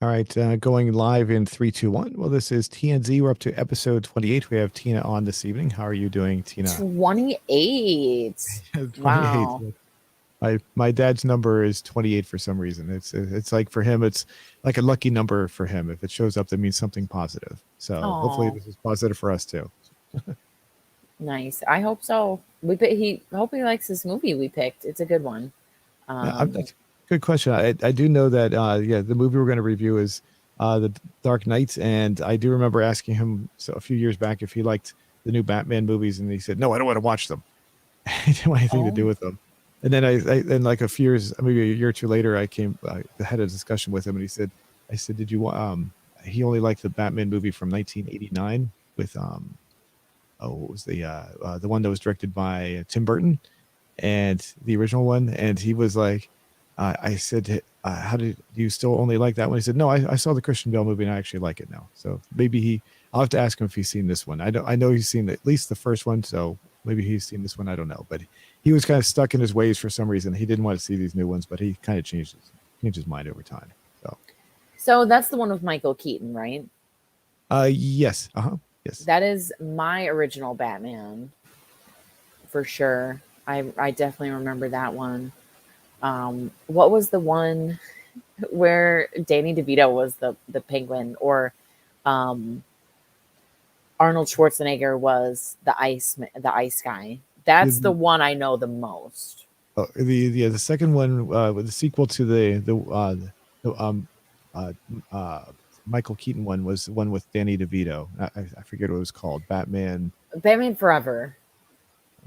All right, going live in 3, 2, 1. Well, this is TNZ. We're up to episode 28. We have Tina on this evening. How are you doing, Tina? 28. 28. Wow. My dad's number is 28 for some reason. It's like for him, it's like a lucky number for him. If it shows up, that means something positive. So hopefully Oh, this is positive for us too. nice. I hope so. Hope he likes this movie we picked. It's a good one. That's a good question. I do know that yeah, the movie we're going to review is the Dark Knight, and I do remember asking him a few years back if he liked the new Batman movies, and he said no, I don't want to watch them. I didn't want anything to do Oh, with them. And then then like a few years, maybe a year or two later, I had a discussion with him, and he said, I said, did you he only liked the Batman movie from 1989 with what was the one that was directed by Tim Burton, and the original one. And he was like, I said, how did you still only like that one? He said, no, I saw the Christian Bale movie and I actually like it now. So maybe I'll have to ask him if he's seen this one. I know he's seen at least the first one. So maybe he's seen this one. I don't know, but he was kind of stuck in his ways for some reason. He didn't want to see these new ones, but he kind of changed his mind over time. So, so that's the one with Michael Keaton, right? yes. Yes. That is my original Batman for sure. I definitely remember that one. What was the one where Danny DeVito was the penguin, or um, Arnold Schwarzenegger was the ice guy? That's the one I know the most. The second one with the sequel to the uh, uh, Michael Keaton one was the one with Danny DeVito. I forget what it was called. Batman, Batman Forever.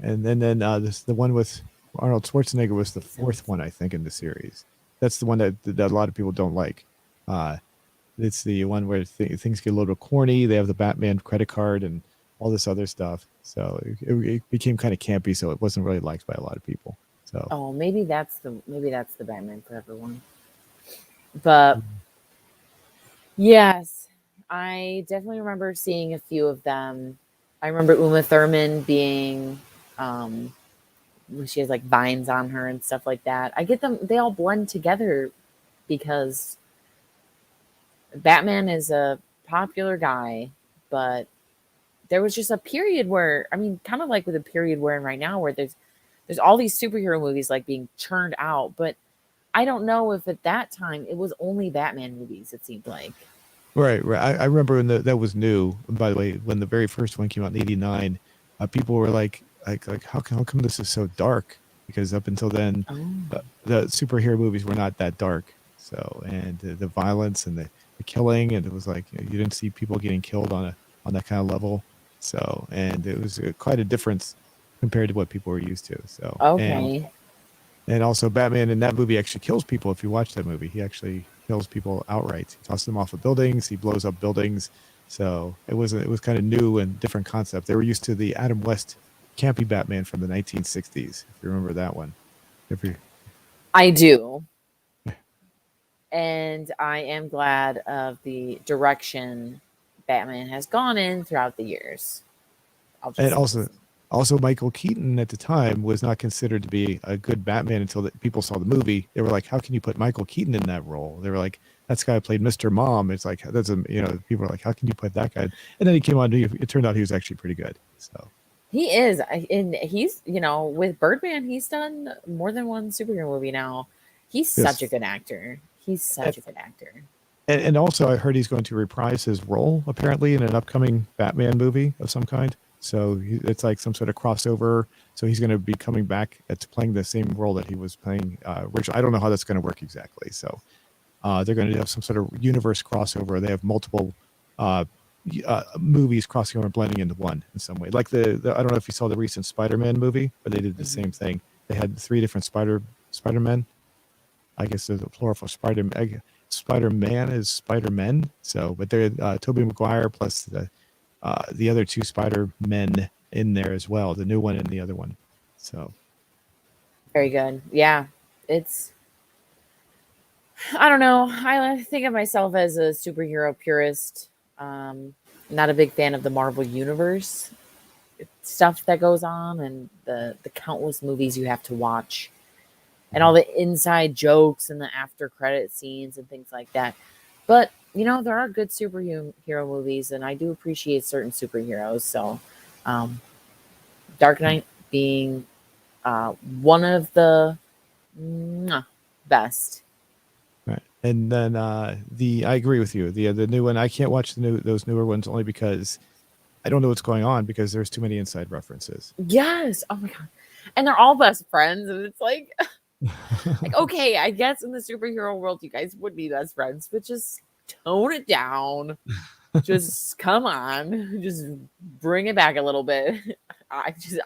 and then the one with Arnold Schwarzenegger was the fourth one, I think, in the series. That's the one that a lot of people don't like. Uh, it's the one where things get a little corny. They have the Batman credit card and all this other stuff. So it became kind of campy. So it wasn't really liked by a lot of people. So Oh, maybe that's the Batman Forever one. But yes, I definitely remember seeing a few of them. I remember Uma Thurman being um she has like vines on her and stuff like that. I get them, they all blend together because Batman is a popular guy, but there was just a period where, I mean, kind of like with the period we're in right now, where there's all these superhero movies like being churned out, but I don't know if at that time it was only Batman movies, it seemed like. right. I remember when that was new. By the way, when the very first one came out in '89, people were like how come this is so dark? Because up until then, Oh. the superhero movies were not that dark. So and the violence and the killing, and it was like you didn't see people getting killed on that kind of level. So and it was quite a difference compared to what people were used to. So Okay. and also Batman in that movie actually kills people. If you watch that movie, he actually kills people outright. He tosses them off of buildings. He blows up buildings. So it was kind of new and different concept. They were used to the Adam West campy Batman from the 1960s. If you remember that one. If you, I do. And I am glad of the direction Batman has gone in throughout the years. I'll and just also Michael Keaton at the time was not considered to be a good Batman until people saw the movie. They were like, "How can you put Michael Keaton in that role?" They were like, "That's the guy who played Mr. Mom." It's like that's a people are like, "How can you put that guy?" And then he came on. It turned out he was actually pretty good. So he is, and he's, with Birdman, he's done more than one superhero movie now. He's such a yes, good actor. He's such a good actor. and also I heard he's going to reprise his role apparently in an upcoming Batman movie of some kind. So it's like some sort of crossover. So he's going to be coming back to playing the same role that he was playing originally. I don't know how that's going to work exactly. So they're going to have some sort of universe crossover. They have multiple uh, movies crossing over and blending into one in some way. Like the I don't know if you saw the recent Spider-Man movie, but they did the Mhm. same thing. They had three different Spider-Men. I guess there's a plural for Spider-Man is Spider-Men. So, but they're Tobey Maguire plus the other two Spider-Men in there as well, the new one and the other one. So, Very good. Yeah, it's. I don't know. I think of myself as a superhero purist. Um, Not a big fan of the Marvel universe stuff that goes on, and the countless movies you have to watch, and all the inside jokes and the after credit scenes and things like that. But there are good superhero movies, and I do appreciate certain superheroes. So, um, Dark Knight being one of the best. Right. And then I agree with you. The new one, I can't watch those newer ones only because I don't know what's going on because there's too many inside references. Yes. Oh my god. And they're all best friends, and it's like okay, I guess in the superhero world you guys would be best friends, but just tone it down. Just come on. Just bring it back a little bit.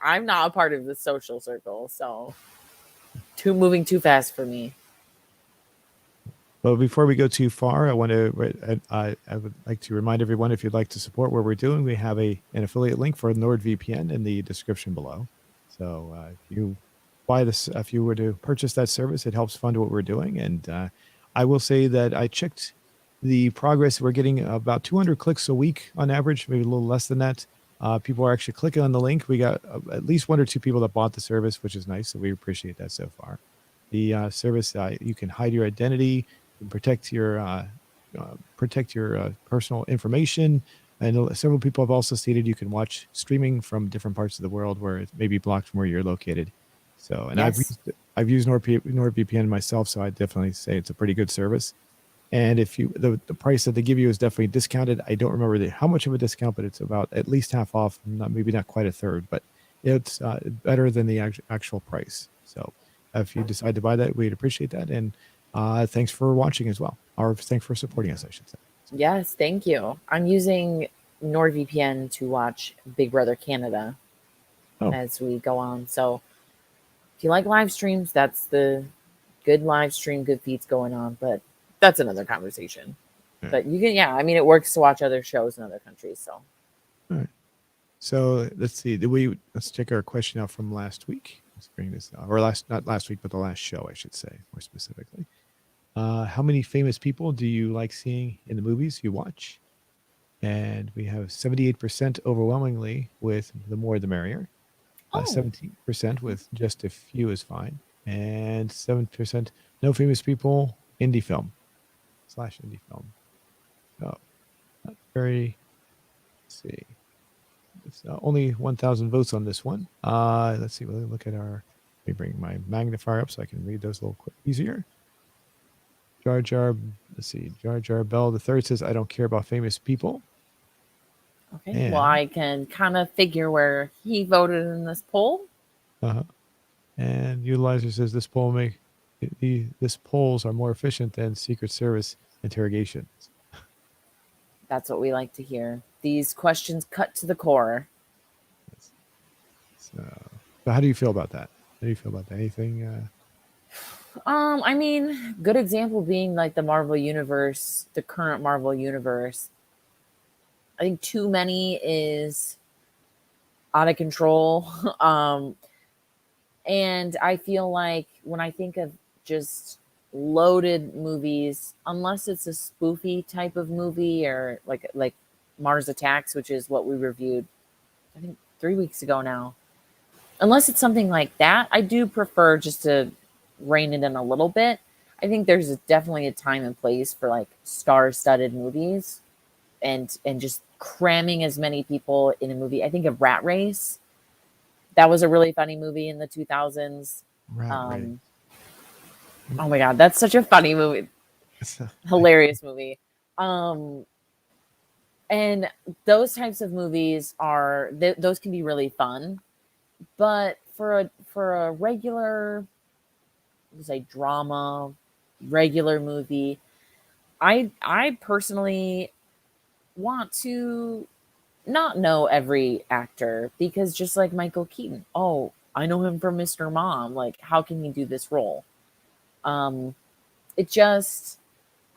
I'm not a part of the social circle, so moving too fast for me. But before we go too far, I would like to remind everyone, if you'd like to support what we're doing, we have an affiliate link for NordVPN in the description below. So if you were to purchase that service, it helps fund what we're doing. And I will say that I checked the progress. We're getting about 200 clicks a week on average, maybe a little less than that. People are actually clicking on the link. We got at least 1 or 2 people that bought the service, which is nice. So we appreciate that so far. The service, you can hide your identity and protect your personal information. And several people have also stated you can watch streaming from different parts of the world where it may be blocked from where you're located. So, and Yes. I've used NordVPN myself, so I definitely say it's a pretty good service. And if the price that they give you is definitely discounted. I don't remember how much of a discount, but it's about at least half off, maybe not quite a third, but it's better than the actual price. So if you decide to buy that, we'd appreciate that. And thanks for watching as well, or thanks for supporting us, I should say. Yes, thank you. I'm using NordVPN to watch Big Brother Canada as we go on. So if you like live streams, that's the good live stream, good feeds going on. But that's another conversation. Yeah. But you can, it works to watch other shows in other countries. So. All right. So let's see. Let's check our question out from last week. Let's bring this out, or not last week, but the last show, I should say, more specifically. How many famous people do you like seeing in the movies you watch? And we have 78% overwhelmingly with the more the merrier. 17% with just a few is fine. And 7% no famous people, indie film / indie film. So not very, let's see. It's only 1,000 votes on this one. Let's see. We'll look at let me bring my magnifier up so I can read those a little quick easier. Let's see. Jar Jar Bell the Third says, I don't care about famous people. Okay. Well, I can kind of figure where he voted in this poll. And Utilizer says this polls are more efficient than Secret Service interrogations. That's what we like to hear. These questions cut to the core. So how do you feel about that? How do you feel about that? Anything? I mean, good example being like the Marvel Universe, the current Marvel Universe. I think too many is out of control. And I feel like when I think of just loaded movies, unless it's a spoofy type of movie or like Mars Attacks, which is what we reviewed, I think 3 weeks ago now. Unless it's something like that, I do prefer just to rein it in a little bit. I think there's definitely a time and place for like star-studded movies and just cramming as many people in a movie. I think of Rat Race. That was a really funny movie in the 2000s. Rat Race. Oh my god, that's such a funny movie. Hilarious movie. And those types of movies those can be really fun. But for a regular, say, drama, regular movie, I personally want to not know every actor, because just like Michael Keaton, I know him from Mr. Mom. Like, how can he do this role? I'm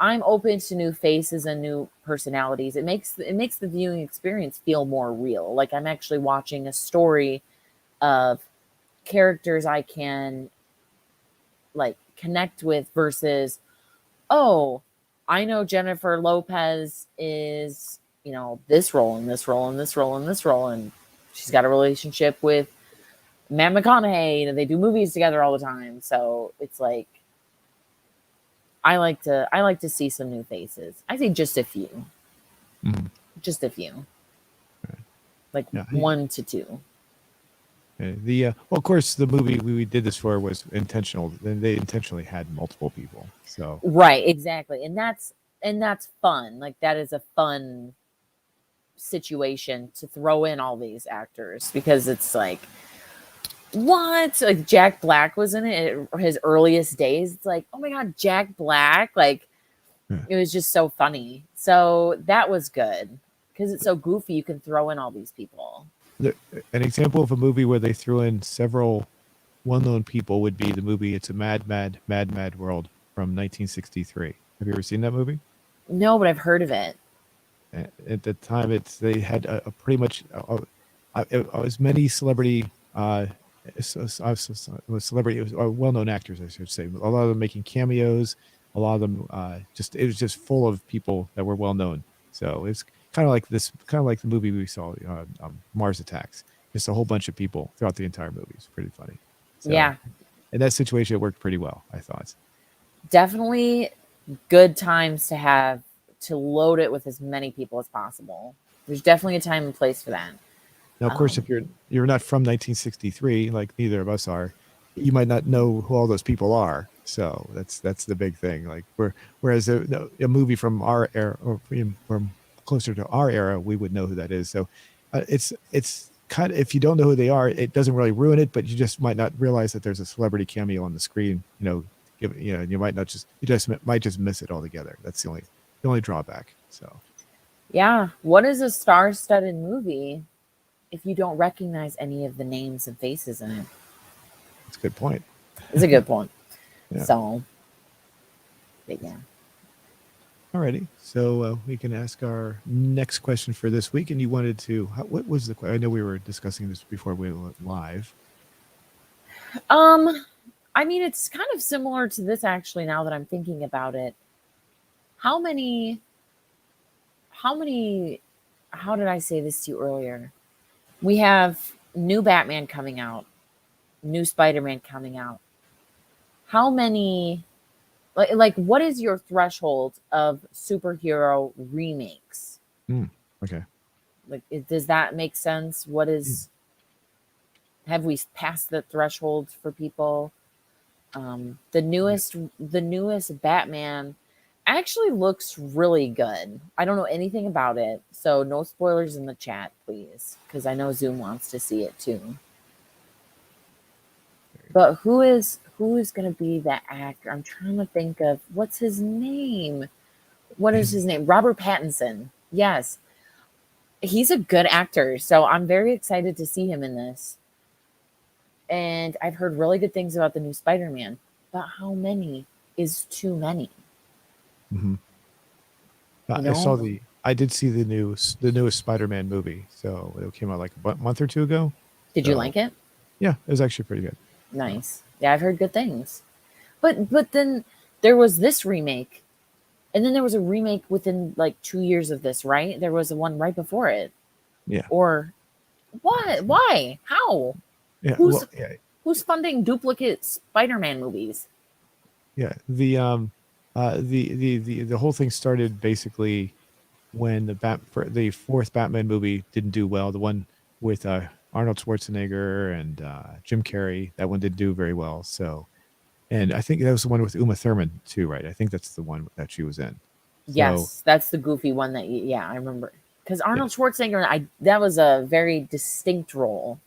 open to new faces and new personalities. It makes the viewing experience feel more real. Like I'm actually watching a story of characters I can like connect with versus, I know Jennifer Lopez is, this role and this role and this role and this role, and she's got a relationship with Matt McConaughey, and they do movies together all the time. So it's like, I like to see some new faces. I think just a few. Mhm. Just a few. Right. Like Yeah. 1 to 2. Well, of course, the movie we did this for was intentional. Then they intentionally had multiple people. So Right, exactly. And that's fun. Like that is a fun situation to throw in all these actors because it's like what? Like Jack Black was in it at his earliest days. It's like, oh my god, Jack Black. Like yeah. it was just so funny. So that was good. Because it's so goofy, you can throw in all these people. An example of a movie where they threw in several well-known people would be the movie "It's a Mad, Mad, Mad, Mad World" from 1963. Have you ever seen that movie? No, but I've heard of it. At the time, they had a pretty much as many celebrity celebrity well-known actors, I should say. A lot of them making cameos. A lot of them just it was just full of people that were well known. So it's kind of like the movie we saw, Mars Attacks. Just a whole bunch of people throughout the entire movie. It's pretty funny. So Yeah, in that situation, it worked pretty well, I thought. definitely good times to have to load it with as many people as possible. There's definitely a time and place for that. Now, of course, if you're not from 1963, like neither of us are, you might not know who all those people are. So that's the big thing. Like whereas a movie from our era or from closer to our era, we would know who that is. So it's kind of, if you don't know who they are, it doesn't really ruin it, but you just might not realize that there's a celebrity cameo on the screen. You might not might just miss it altogether. That's the only drawback. So Yeah. What is a star studded movie if you don't recognize any of the names and faces in it? that's a good point. It's a good point. Yeah. So, but yeah. Alrighty, so we can ask our next question for this week. And you wanted to, what was the question? I know we were discussing this before we went live. Um, I mean, it's kind of similar to this actually. Now that I'm thinking about it, how many, how many, how did I say this to you earlier? We have new Batman coming out, new Spider-Man coming out. How many, like what is your threshold of superhero remakes? Okay. Like, does that make sense? What Mm. is, have we passed the threshold for people? The newest Batman actually looks really good. I don't know anything about it, so no spoilers in the chat, please, because I know Zoom wants to see it too. But who is going to be that actor? I'm trying to think of what's his name. What is his name? Robert Pattinson. Yes, he's a good actor, so I'm very excited to see him in this. And I've heard really good things about the new Spider-Man, but how many is too many? Mm-hmm. You know? I did see the newest Spider-Man movie. So it came out like a month or two ago. Did you So like it? yeah, it was actually pretty good. So, Nice. Yeah, I've heard good things. But then there was this remake, and then there was a remake within like 2 years of this, right? There was a one right before it. yeah. Or what? Why? How? Yeah. Who's Well, yeah. who's funding duplicate Spider-Man movies? Yeah. The whole thing started basically when the fourth Batman movie didn't do well. The one with Arnold Schwarzenegger and Jim Carrey, that one didn't do very well. So, and I think that was the one with Uma Thurman too, right? I think that's the one that she was in. So Yes, that's the goofy one that yeah, I remember. Because yeah, Arnold Schwarzenegger, that was a very distinct role.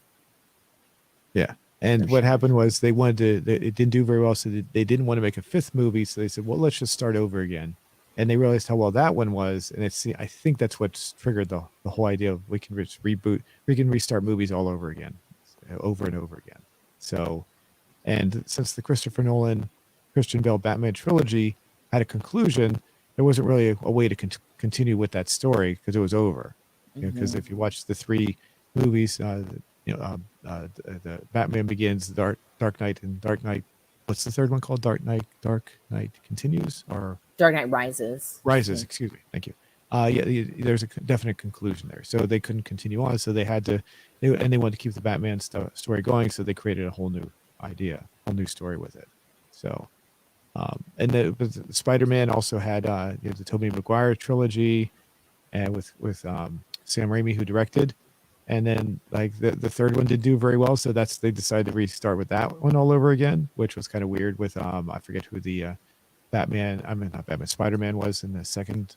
yeah. And For what sure. happened was it didn't do very well, so they didn't want to make a fifth movie. So they said, well, let's just start over again. And they realized how well that one was, and I think that's what triggered the whole idea of we can just reboot, we can restart movies all over again, over and over again. So, and since the Christopher Nolan, Christian Bale Batman trilogy had a conclusion, there wasn't really a way to continue with that story because it was over. Because Hmm. if you watch the three movies, the Batman Begins, Dark Knight, and Dark Knight. What's the third one called? Dark Knight Continues or Dark Knight Rises. Rises? Excuse me. Thank you. Yeah, there's a definite conclusion there, so they couldn't continue on. So they had to, and they wanted to keep the Batman story going, so they created a whole new idea, whole new story with it. So, And the Spider-Man also had the Tobey Maguire trilogy, and with Sam Raimi who directed, and then like the third one did do very well, so they decided to restart with that one all over again, which was kind of weird. With I forget who the Batman, I mean not Batman, Spider-Man was in the second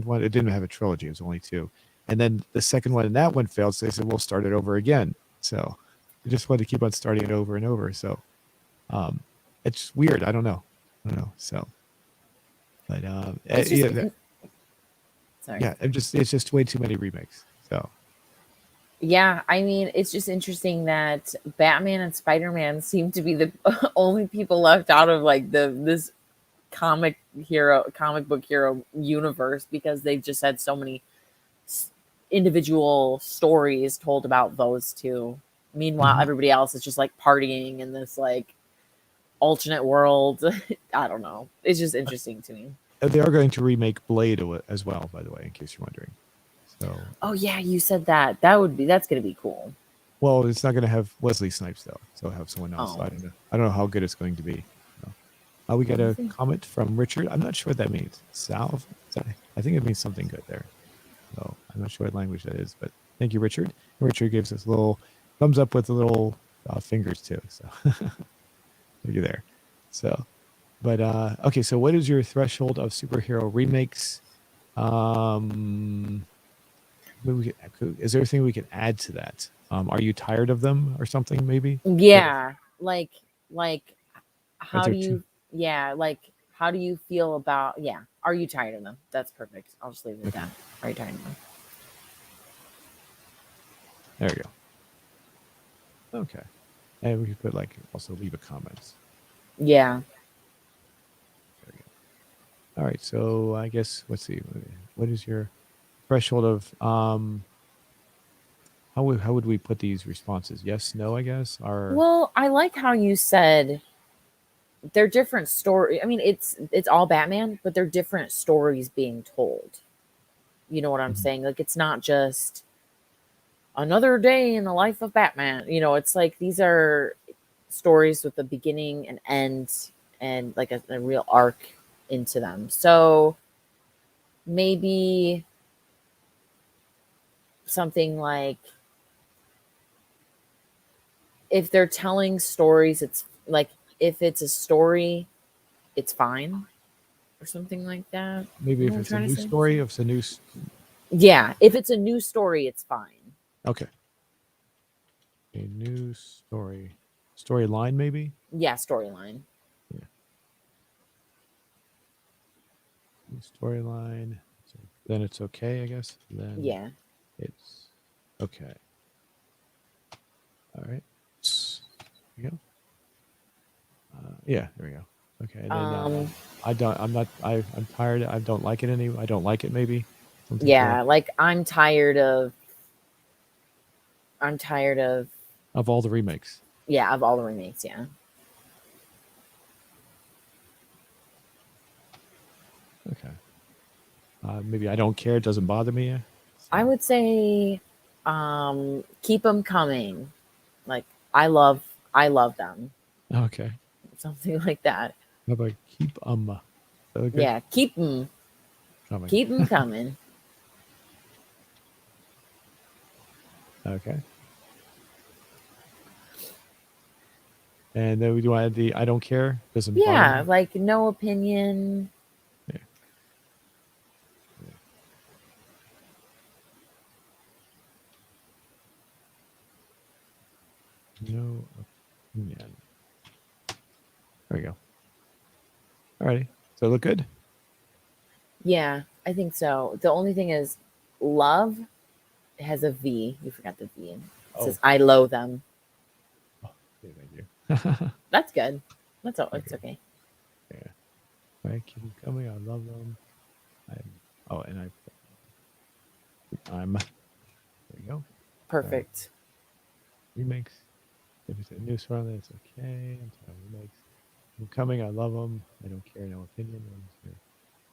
one. It didn't have a trilogy; it was only two, and then the second one and that one failed, so they said we'll start it over again. So they just wanted to keep on starting it over and over. So um, it's weird. I don't know. So, but It's just yeah, sorry. yeah, it's just way too many remakes. So Yeah, I mean, it's just interesting that Batman and Spider-Man seem to be the only people left out of like this comic book hero universe, because they've just had so many individual stories told about those two. Meanwhile, everybody else is just like partying in this like alternate world. I don't know. It's just interesting to me. they are going to remake Blade as well, by the way, in case you're wondering. So, Oh yeah, you said that. That's gonna be cool. well, it's not going to have Wesley Snipes though, so it'll have someone else. Oh. So I don't know. I don't know how good it's going to be. So, we got a comment from Richard. I'm not sure what that means. Salve? I think it means something good there. So I'm not sure what language that is, but thank you, Richard. Richard gives us a little thumbs up with the little fingers too. So thank you there. So, but okay. So, what is your threshold of superhero remakes? Is there anything we can add to that? Are you tired of them or something? Maybe. Yeah, like Are how there do too? you yeah, like how do you feel about are you tired of them? That's perfect. I'll just leave it at Okay. that. Are you tired of them? There we go. Okay. And we could put like also leave a comment. Yeah. There we go. All right. So I guess let's see. What is your threshold of how would we put these responses? Yes, no, I guess. Or Well, I like how you said they're different story. I mean, it's all Batman, but they're different stories being told. You know what I'm saying? Like it's not just another day in the life of Batman. It's like these are stories with a beginning and end and like a real arc into them. So maybe something like if they're telling stories, it's like if it's a story, it's fine or something like that. maybe You know if what I'm it's a trying to new say? story, if it's a new. Yeah, if it's a new story, it's fine. Okay. A new storyline, maybe. Yeah, storyline. Yeah. New storyline. So then it's okay, I guess. Then Yeah. it's okay. All right. There we go. Yeah, there we go. Okay. And then I'm tired. I don't like it I don't like it. Maybe. Something to Yeah, like I'm tired of of all the remakes. of all the remakes, yeah. Okay. Maybe I don't care. It doesn't bother me. So. I would say keep them coming. Like I love them. Okay. Something like that. How about keep okay. Yeah, keep them Coming. keep them coming. Okay. And then we do add the I don't care. Doesn't bother Yeah, me. like no opinion. Yeah. No opinion. There we go. Alrighty. So look good? Yeah, I think so. The only thing is love has a V. You forgot the V. It says I loathe them. Oh, okay, thank you. That's good. That's all. It's okay. Yeah. Right, keep them coming. I love them. I'm there you go. Perfect. Remakes. If it's a new song, then it's okay. I'm sorry, remakes. I'm coming. I love them. I don't care. No opinion.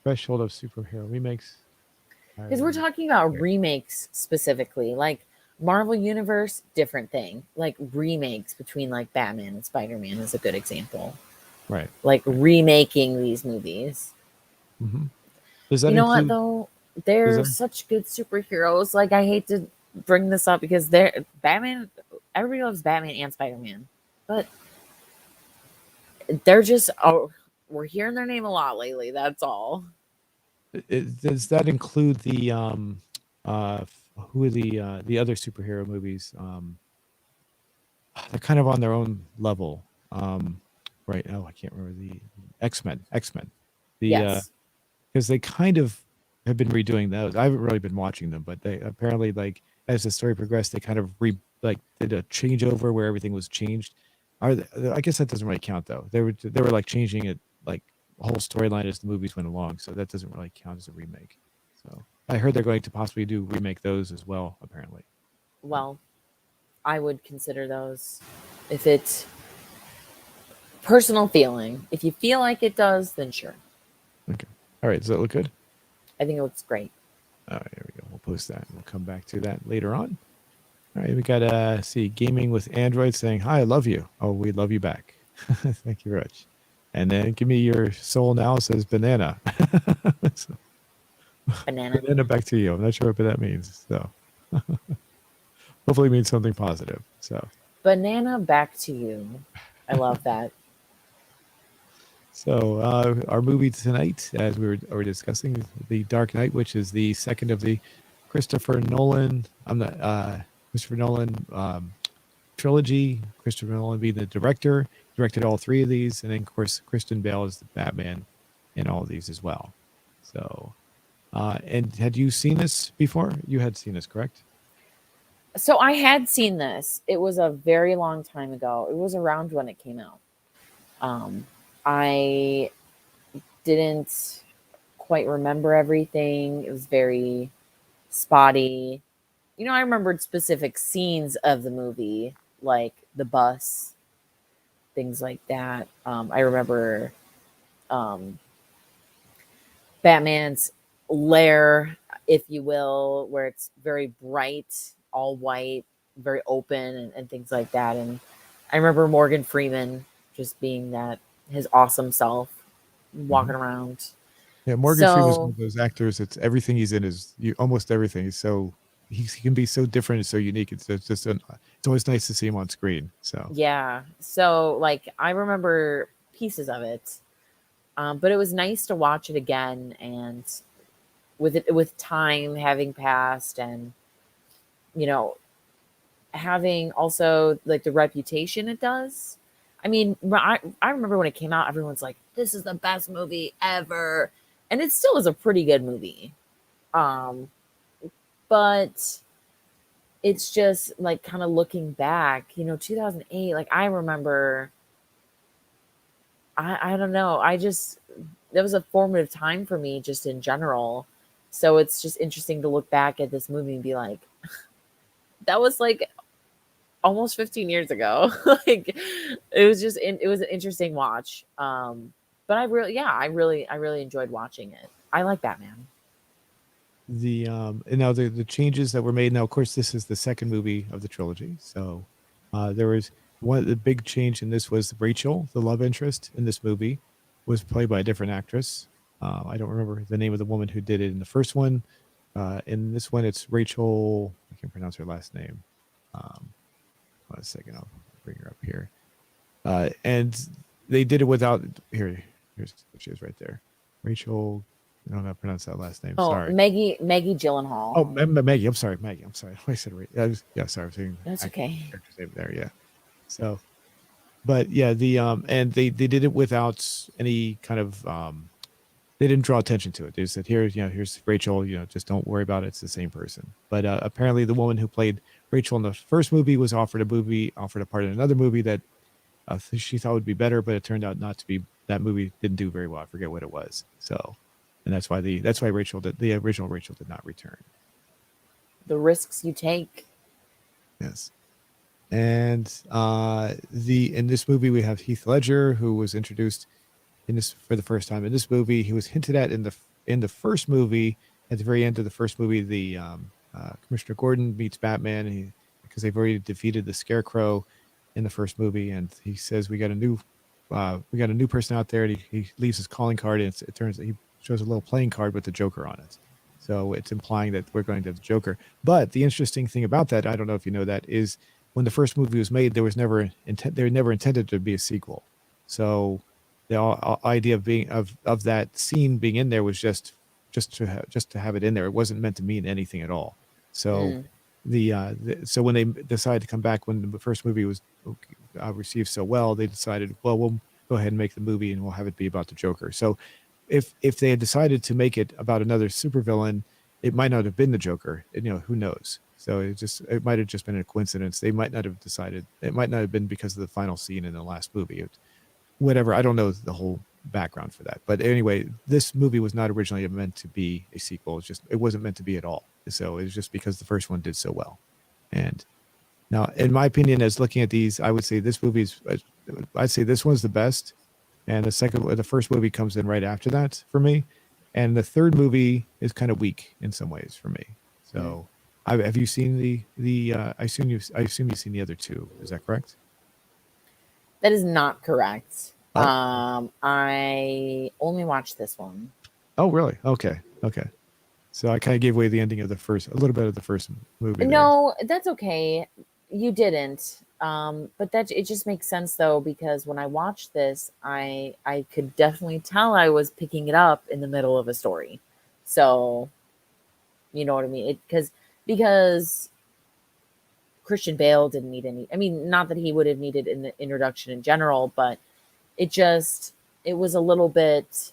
Threshold of superhero remakes. Because we're talking about remakes specifically, like Marvel Universe, different thing. Like remakes between like Batman and Spider-Man is a good example. Right. like remaking these movies. Mm-hmm. Does that You know what include? though? Does They're that? such good superheroes. Like I hate to bring this up because they're Batman. Everybody loves Batman and Spider Man, but they're just we're hearing their name a lot lately. That's all. Does that include the who are the other superhero movies? They're kind of on their own level. Right. Oh, I can't remember the X-Men. X-Men. The Yes. because they kind of have been redoing those. I haven't really been watching them, but they apparently like as the story progressed, they kind of did a changeover where everything was changed. I guess that doesn't really count though. They were like changing it like the whole storyline as the movies went along, so that doesn't really count as a remake. So I heard they're going to possibly do remake those as well, apparently. So, Well, I would consider those if it's personal feeling. If you feel like it does, then sure. okay. All right. Does that look good? I think it looks great. All right, there we go. We'll post that. We'll come back to that later on. All right, we got see gaming with Android saying hi, I love you. Oh, we love you back. Thank you very much. And then give me your soul now says banana. So, Banana. banana back to you. I'm not sure what that means. So hopefully it means something positive. So Banana back to you. I love that. our movie tonight, as we were discussing, The Dark Knight, which is the second of the Christopher Nolan. I'm not Christopher Nolan trilogy. Christopher Nolan being the director, directed all three of these, and then of course Kristen Bale is the Batman in all of these as well. So, and had you seen this before? You had seen this, correct? So I had seen this. It was a very long time ago. It was around when it came out. I didn't quite remember everything. It was very spotty. You know, I remembered specific scenes of the movie, like the bus, things like that. I remember um, Batman's lair, if you will, where it's very bright, all white, very open, and things like that. And I remember Morgan Freeman just being that his awesome self, Mm-hmm. walking around. Yeah, Morgan Freeman's one So of those actors. It's everything he's in is almost everything. He's so he can be so different and so unique. It's just it's always nice to see him on screen. So yeah, so like I remember pieces of it, but it was nice to watch it again, and with time having passed, and you know having also like the reputation it does. I mean, I remember when it came out, everyone's like, "This is the best movie ever," and it still is a pretty good movie. Um, but it's just like kind of looking back, 2008. Like I remember, I don't know, I just that was a formative time for me, just in general. So it's just interesting to look back at this movie and be like, that was like almost 15 years ago. Like it was an interesting watch. But I really enjoyed watching it. I like Batman. the and now the changes that were made. Now, of course, this is the second movie of the trilogy. So there was one the big change in this was Rachel, the love interest in this movie, was played by a different actress. I don't remember the name of the woman who did it in the first one. In this one, it's Rachel. I can't pronounce her last name. Um, One second, I'll bring her up here. And they did it without Here's she is right there. Rachel. I don't know how to pronounce that last name. Oh, Sorry. Maggie Gyllenhaal. Oh, Maggie. I'm sorry, Maggie. I'm sorry. I said right. Yeah, sorry. I was saying That's okay. character's name there. Yeah. So, but yeah, the and they did it without any kind of they didn't draw attention to it. They said here's Rachel. Just don't worry about it. It's the same person. But apparently, the woman who played Rachel in the first movie was offered a part in another movie that she thought would be better, but it turned out not to be. That movie didn't do very well. I forget what it was. So, and that's why the original Rachel did not return. The risks you take. Yes. And in this movie we have Heath Ledger, who was introduced in this for the first time in this movie. He was hinted at in the first movie. At the very end of the first movie, the Commissioner Gordon meets Batman because they've already defeated the Scarecrow in the first movie, and he says we got a new we got a new person out there, and he leaves his calling card, and it turns he shows a little playing card with the Joker on it. So it's implying that we're going to have the Joker. But the interesting thing about that, I don't know if you know that, is when the first movie was made, they were never intended to be a sequel. So the idea of being of that scene being in there was just to have it in there. It wasn't meant to mean anything at all. So Mm, so when they decided to come back when the first movie was received so well, they decided, well, we'll go ahead and make the movie and we'll have it be about the Joker. So if they had decided to make it about another supervillain, it might not have been the Joker. Who knows? So it might have just been a coincidence. They might not have decided. It might not have been because of the final scene in the last movie. Whatever. I don't know the whole background for that. But anyway, this movie was not originally meant to be a sequel. It wasn't meant to be at all. So it was just because the first one did so well. And now, in my opinion, as looking at these, I would say I'd say this one's the best, and the first movie comes in right after that for me, and the third movie is kind of weak in some ways for me. mm. So, have you seen the? I assume you've seen the other two. Is that correct? That is not correct. Oh, I only watched this one. oh, really? Okay, okay. So I kind of gave away the ending of a little bit of the first movie there. No, that's okay. You didn't. But that it just makes sense though, because when I watched this, I could definitely tell I was picking it up in the middle of a story. So you know what I mean? Because Christian Bale didn't need any. I mean, not that he would have needed in the introduction in general, but it was a little bit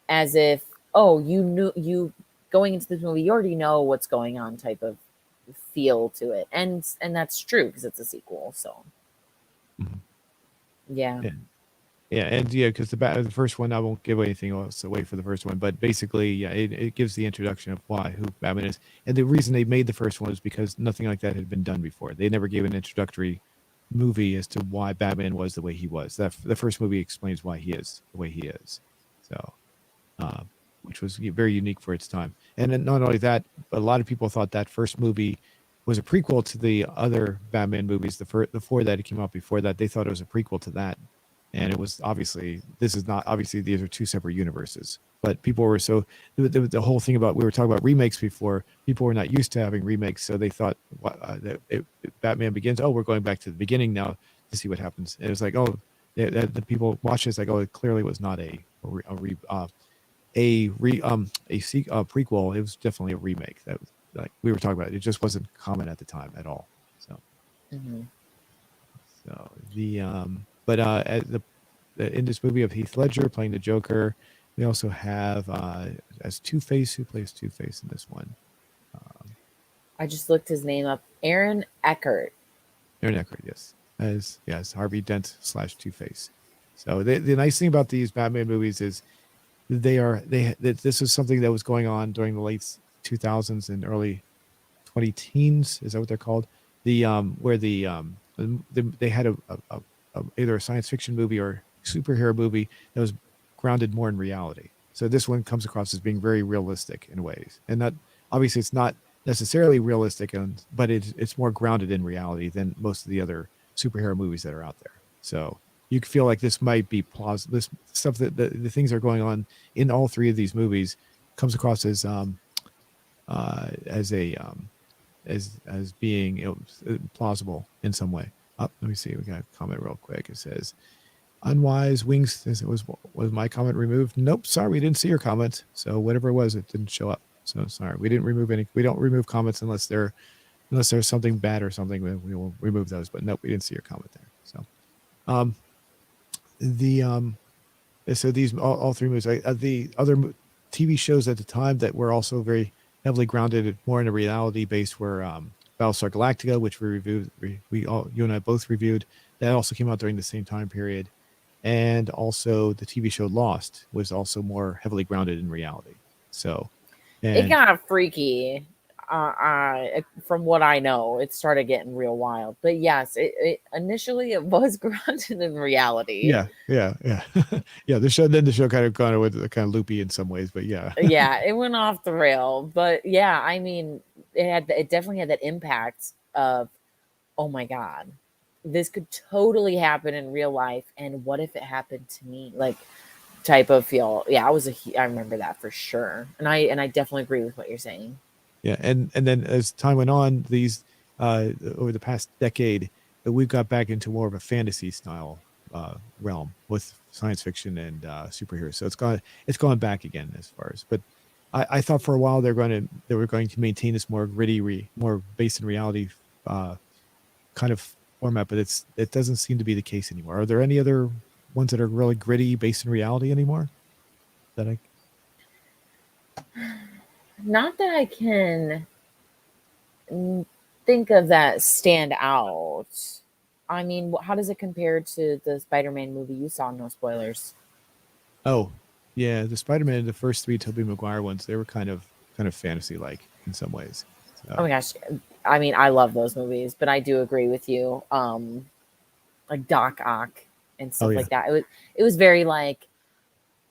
as if, oh, you knew, you going into this movie, you already know what's going on type of feel to it, and that's true because it's a sequel. So Mhm. yeah. Yeah. Yeah, and yeah, because the first one, I won't give anything else away for the first one, but basically, yeah, it gives the introduction of who Batman is, and the reason they made the first one is because nothing like that had been done before. They never gave an introductory movie as to why Batman was the way he was. That the first movie explains why he is the way he is, so uh, which was very unique for its time. And then not only that, but a lot of people thought that first movie was a prequel to the other Batman movies. The four that came out before that, they thought it was a prequel to that, and it was obviously this is not obviously these are two separate universes. But people were the whole thing about we were talking about remakes before. People were not used to having remakes, so they thought Batman Begins. Oh, we're going back to the beginning now to see what happens. And it was like, oh, the people watching it's like, oh, it clearly was not a prequel. It was definitely a remake. That was like we were talking about. It just wasn't common at the time at all. So, Hmm. so the but in this movie of Heath Ledger playing the Joker, we also have as Two Face, who plays Two Face in this one. Um, I just looked his name up. Aaron Eckert. Aaron Eckhart, yes, Harvey Dent / Two Face. So the nice thing about these Batman movies is this is something that was going on during the late 2000s and early 20 teens. Is that what they're called? Where they had either a science fiction movie or superhero movie that was grounded more in reality. So this one comes across as being very realistic in ways, and that obviously it's not necessarily realistic, but it's more grounded in reality than most of the other superhero movies that are out there. So you feel like this might be plausible. This stuff that the things that are going on in all three of these movies comes across as a as being plausible in some way. Let me see. We got a comment real quick. It says, "Unwise wings." Was my comment removed? Nope. Sorry, we didn't see your comment. So whatever it was, it didn't show up. So sorry, we didn't remove any. We don't remove comments unless there's something bad or something. We will remove those. But nope, we didn't see your comment there. So um, the so these all three movies. The other TV shows at the time that were also very heavily grounded more in a reality base were Battlestar Galactica, which we reviewed. You and I both reviewed. That also came out during the same time period, and also the TV show Lost was also more heavily grounded in reality. So, It and got freaky. From what I know, it started getting real wild. But yes, it initially it was grounded in reality. yeah, yeah. The show kind of went kind of loopy in some ways, but yeah, Yeah, it went off the rail. But yeah, I mean, it definitely had that impact of, oh my god, this could totally happen in real life, and what if it happened to me? Like, type of feel. Yeah, I remember that for sure, and I definitely agree with what you're saying. Yeah, and then as time went on, these over the past decade, we've got back into more of a fantasy style realm with science fiction and superheroes. So it's gone back again as far as. But I thought for a while they were going to maintain this more gritty, more based in reality kind of format, but it doesn't seem to be the case anymore. Are there any other ones that are really gritty, based in reality anymore? That I Not that I can think of that stand out. I mean, how does it compare to the Spider-Man movie you saw? No spoilers. Oh, yeah, the Spider-Man, the first three Tobey Maguire ones, they were kind of fantasy like in some ways. Oh So my gosh. I mean, I love those movies, but I do agree with you. Like Doc Ock and oh stuff yeah, like that. It was very like,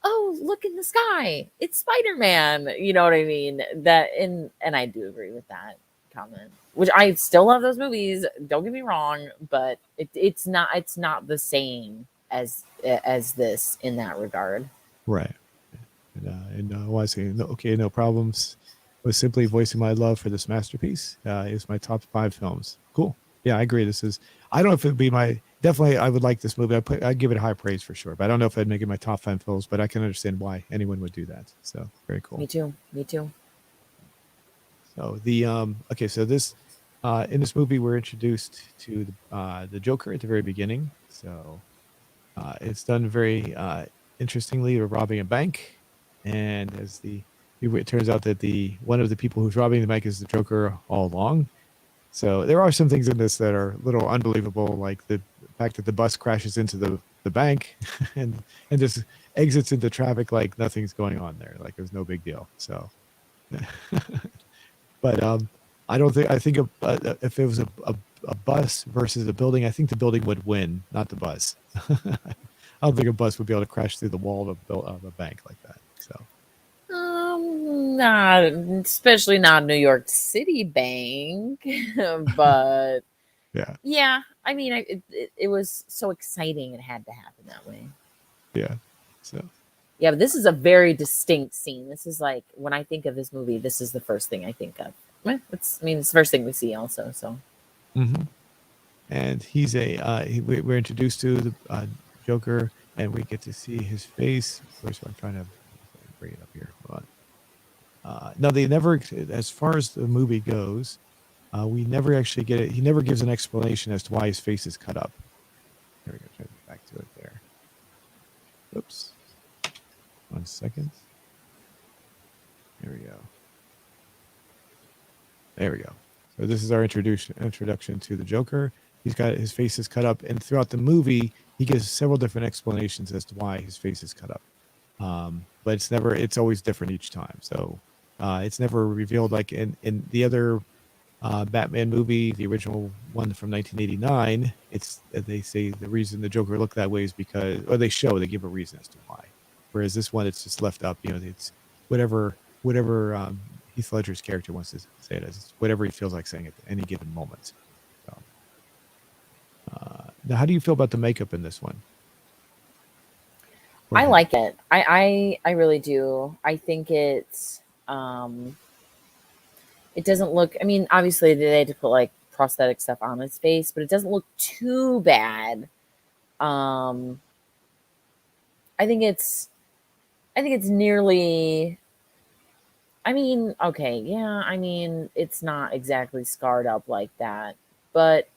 oh, look in the sky. It's Spider-Man. You know what I mean? And I do agree with that comment. Which I still love those movies. Don't get me wrong, but it's not the same as this in that regard. right. And why say no? Okay, no problems. Was simply voicing my love for this masterpiece. Is my top 5 films. Cool. Yeah, I agree. This is. I don't know if it'd be my. Definitely, I would like this movie. I'd give it high praise for sure. But I don't know if I'd make it my top 5 films. But I can understand why anyone would do that. So very cool. Me too. Me too. So the okay, so this in this movie we're introduced to the Joker at the very beginning. So it's done very interestingly. We're robbing a bank, and it turns out that the one of the people who's robbing the bank is the Joker all along. So there are some things in this that are a little unbelievable, like the fact that the bus crashes into the bank and just exits into traffic like nothing's going on there, like there's no big deal. So, but I don't think I think if it was a bus versus a building, I think the building would win, not the bus. I don't think a bus would be able to crash through the wall of a bank like that. So Not especially not New York City Bank, but yeah, yeah, I mean, it was so exciting. It had to happen that way. yeah. So Yeah, but this is a very distinct scene. This is like when I think of this movie, this is the first thing I think of. It's the first thing we see also. So mhm. And he's we're introduced to the Joker, and we get to see his face. First, I'm trying to bring it up here. Hold on. No, they never, as far as the movie goes, we never actually get it. He never gives an explanation as to why his face is cut up. There we go. Try to get back to it there. Oops. 1 second. There we go. There we go. So this is our introduction to the Joker. He's got his face is cut up, and throughout the movie, he gives several different explanations as to why his face is cut up. But it's always different each time. So it's never revealed like in the other Batman movie, the original one from 1989. It's they say the reason the Joker looked that way is because, or they give a reason as to why. Whereas this one, it's just left up. It's whatever Heath Ledger's character wants to say it as. It's whatever he feels like saying at any given moment. So, now, how do you feel about the makeup in this one? Or I him? like it. I really do. I think um it doesn't look. I mean, obviously they had to put like prosthetic stuff on his face, but it doesn't look too bad. Um, I think it's I think it's nearly. I mean, okay, yeah. I mean, it's not exactly scarred up like that, but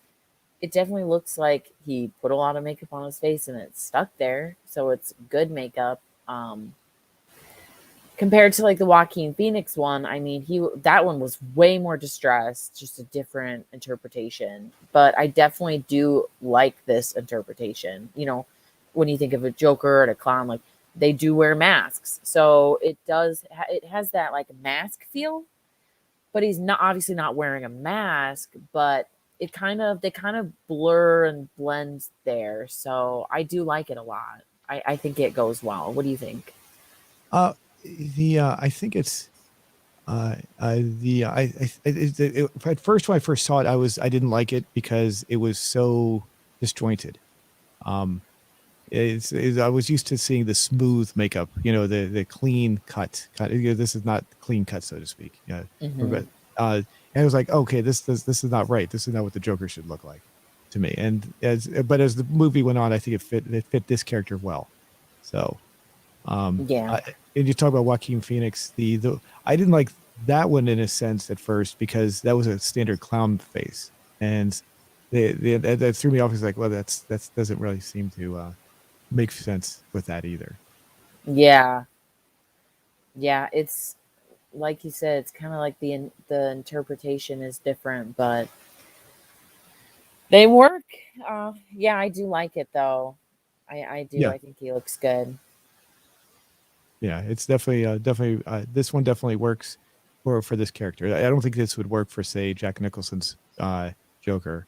it definitely looks like he put a lot of makeup on his face and it's stuck there, so it's good makeup. Compared to like the Joaquin Phoenix one, I mean, that one was way more distressed, just a different interpretation. But I definitely do like this interpretation. When you think of a Joker and a clown, like they do wear masks, so it has that like mask feel. But he's not obviously not wearing a mask, but they kind of blur and blend there. So I do like it a lot. I think it goes well. What do you think? Uh, the I think it's the I at first when I first saw it, I didn't like it because it was so disjointed. Um, I was used to seeing the smooth makeup, the clean cut. This is not clean cut, so to speak. Yeah, Hmm. but and I was like, okay, this is not right. This is not what the Joker should look like to me. And as the movie went on, I think it fit this character well. So, Yeah. and you talk about Joaquin Phoenix, the I didn't like that one in a sense at first because that was a standard clown face, and that threw me off. It's like, well, that's doesn't really seem to make sense with that either. Yeah. Yeah. It's like you said, it's kind of like the interpretation is different, but they work. Yeah, I do like it though. I do. Yeah, I think he looks good. yeah, it's definitely this one definitely works for this character. I don't think this would work for say Jack Nicholson's Joker,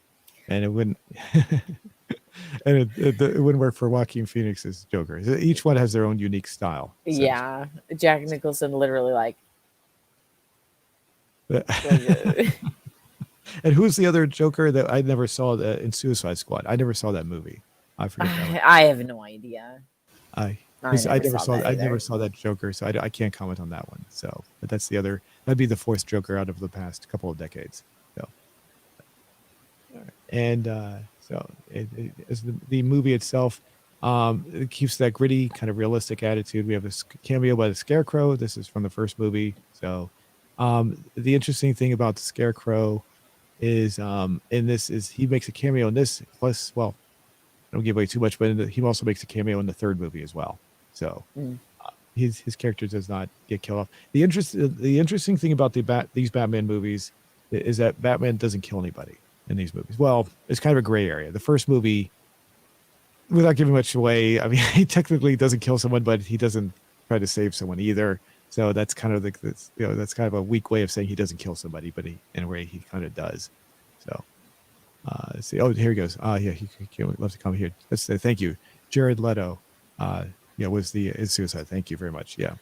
and it wouldn't. And it wouldn't work for Joaquin Phoenix's Joker. Each one has their own unique style, so to Yeah, Jack Nicholson literally like speak. was it. And who's the other Joker that I never saw in Suicide Squad? I never saw that movie. I forget that one. I have no idea. I I I never never saw saw that I never either. saw that Joker, so I can't comment on that one. So, but that's the other. That'd be the fourth Joker out of the past couple of decades. So, and as the movie itself, it keeps that gritty, kind of realistic attitude. We have a cameo by the Scarecrow. This is from the first movie. So, the interesting thing about the Scarecrow is, in this is he makes a cameo in this. Plus, well, I don't give away too much, but he also makes a cameo in the third movie as well. So Mm. his character does not get killed off. The interesting thing about these Batman movies is that Batman doesn't kill anybody in these movies. Well, it's kind of a gray area. The first movie, without giving much away, I mean, he technically doesn't kill someone, but he doesn't try to save someone either. So that's kind of that's kind of a weak way of saying he doesn't kill somebody, but in a way he kind of does. So let's see. Oh, here he goes. Yeah, he loves to come here. Let's say thank you, Jared Leto. Yeah, was the is suicide. Thank you very much. Yeah,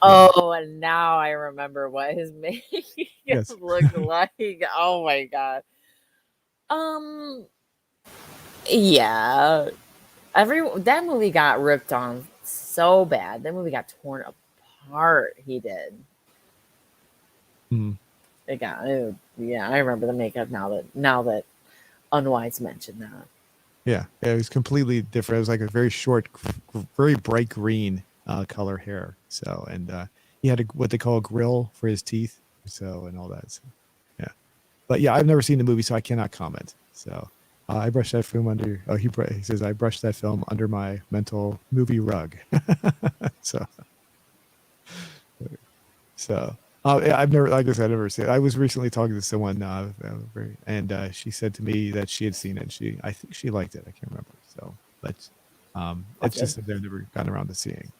yeah, Oh, and now I remember what his makeup yes, looked like. Oh my god. Um. Yeah. That movie got ripped on so bad. That movie got torn apart. He did. mm, Yeah, I remember the makeup now that Unwise mentioned that. yeah. It was completely different. It was like a very short, very bright green color hair. So and he had what they call a grill for his teeth. So and all that. So, yeah, but yeah, I've never seen the movie, so I cannot comment. So I brushed that film under. Oh, he says I brushed that film under my mental movie rug. So so yeah, I've never, like I said, I've never seen it. I was recently talking to someone, and she said to me that she had seen it. I think she liked it. I can't remember. So, but That's it's good. just that they've never gotten around to seeing.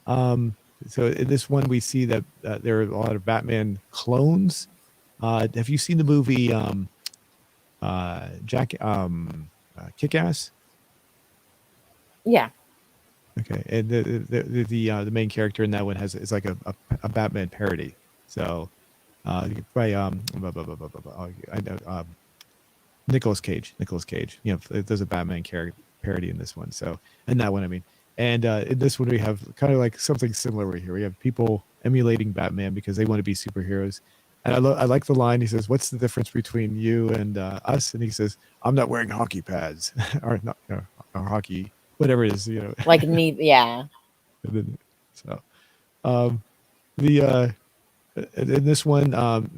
Um, so in this one, we see that there are a lot of Batman clones. Have you seen the movie Kick Ass? Yeah. Okay, and the main character in that one is like a Batman parody. So by I know Nicolas Cage. Nicolas Cage. There's a Batman parody in this one. So in that one, I mean, and in this one we have kind of like something similar right here. We have people emulating Batman because they want to be superheroes. And I like the line. He says, "What's the difference between you and us?" And he says, "I'm not wearing hockey pads or not or hockey, whatever it is." Like neat. Yeah. And then, so um, the in this one,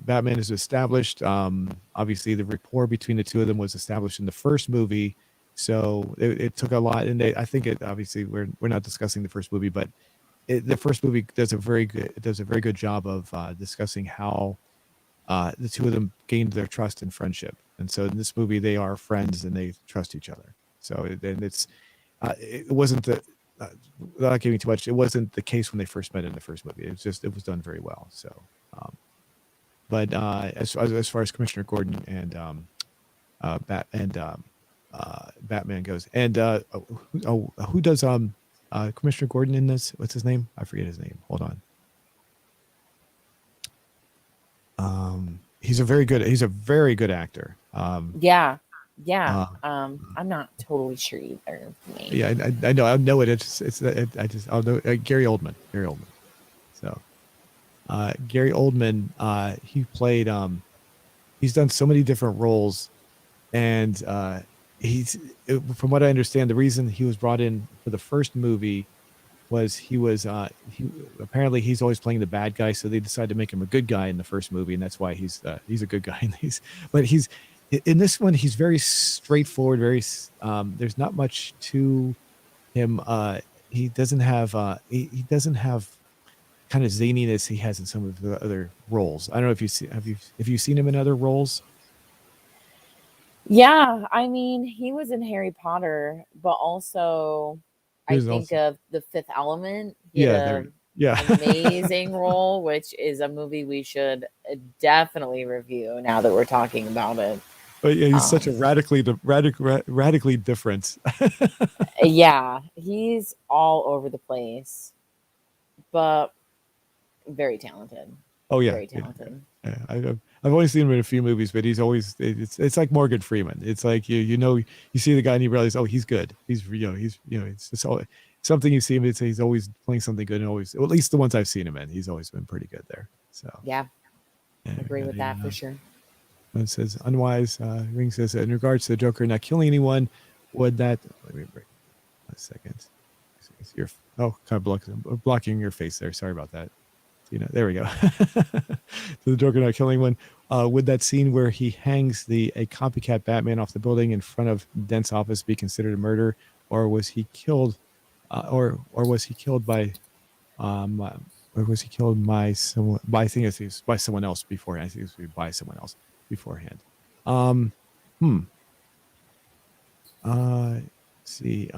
Batman is established. Obviously, the rapport between the two of them was established in the first movie, so it took a lot. And I think it obviously we're not discussing the first movie, but the first movie does a very good job of discussing how the two of them gained their trust and friendship. And so in this movie, they are friends and they trust each other. So and it wasn't without giving too much, it wasn't the case when they first met in the first movie. It was done very well. So, but as far as Commissioner Gordon and Batman goes, and who does Commissioner Gordon in this? What's his name? I forget his name. Hold on. He's a very good actor. Yeah. Yeah. Uh, I'm not totally sure either. Me. yeah, I know it. I just I'll know Gary Oldman. Gary Oldman. So Gary Oldman, he played. He's done so many different roles, and from what I understand, the reason he was brought in for the first movie was he apparently he's always playing the bad guy, so they decided to make him a good guy in the first movie, and that's why he's a good guy in these. But he's in this one, he's very straightforward, there's not much to him. He doesn't have he doesn't have kind of zaniness he has in some of the other roles. I don't know if have you seen him in other roles? Yeah, I mean, he was in Harry Potter, but also I There's think also of The Fifth Element. He had yeah a there yeah. amazing role, which is a movie we should definitely review now that we're talking about it. But yeah, he's such a Um, radically different. yeah, he's all over the place, but very talented. Oh yeah, Very yeah, talented. yeah. I've only seen him in a few movies, but he's always it's like Morgan Freeman. It's like you see the guy and you realize, oh, he's good. He's it's just all something you see him. He's always playing something good, and always, well, at least the ones I've seen him in, he's always been pretty good there. So Yeah, yeah, we agree got with that for sure. it says unwise. Ring says in regards to the Joker not killing anyone, would that let me break a second. Your kind of blocking your face there. Sorry about that. There we go. So the Joker not killing one. Would that scene where he hangs a copycat Batman off the building in front of Dent's office be considered a murder, or was he killed, or was he killed by, or was he killed by someone? By I think it was by someone else beforehand. I think it was by someone else beforehand. Um, hmm. Let's see.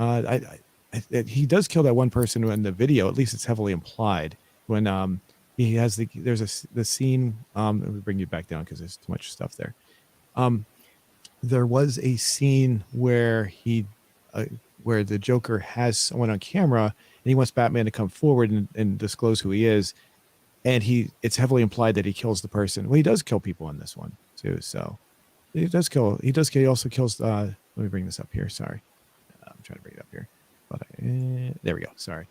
He does kill that one person in the video. At least it's heavily implied when he has the scene. Let me bring you back down because there's too much stuff there. There was a scene where where the Joker has someone on camera and he wants Batman to come forward and disclose who he is, and it's heavily implied that he kills the person. Well, he does kill people in this one too. So he does kill. He does kill. He also kills. Let me bring this up here. Sorry, I'm trying to bring it up here. But there we go. Sorry.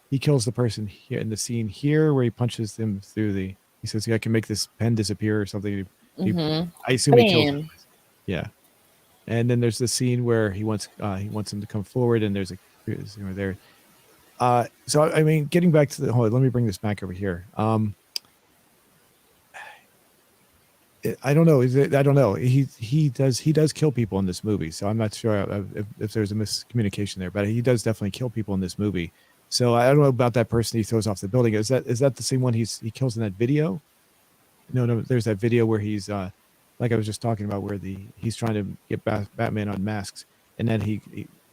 He kills the person here in the scene here where he punches them through he says, I can make this pen disappear or something. I assume he kills him. Yeah. And then there's the scene where he wants him to come forward, and there's there. So I mean, getting back to hold on, let me bring this back over here. I don't know. I don't know. He does kill people in this movie, so I'm not sure if there's a miscommunication there, but he does definitely kill people in this movie. So I don't know about that person he throws off the building. Is that the same one he kills in that video? No. There's that video where he's like I was just talking about, where he's trying to get Batman unmasked, and then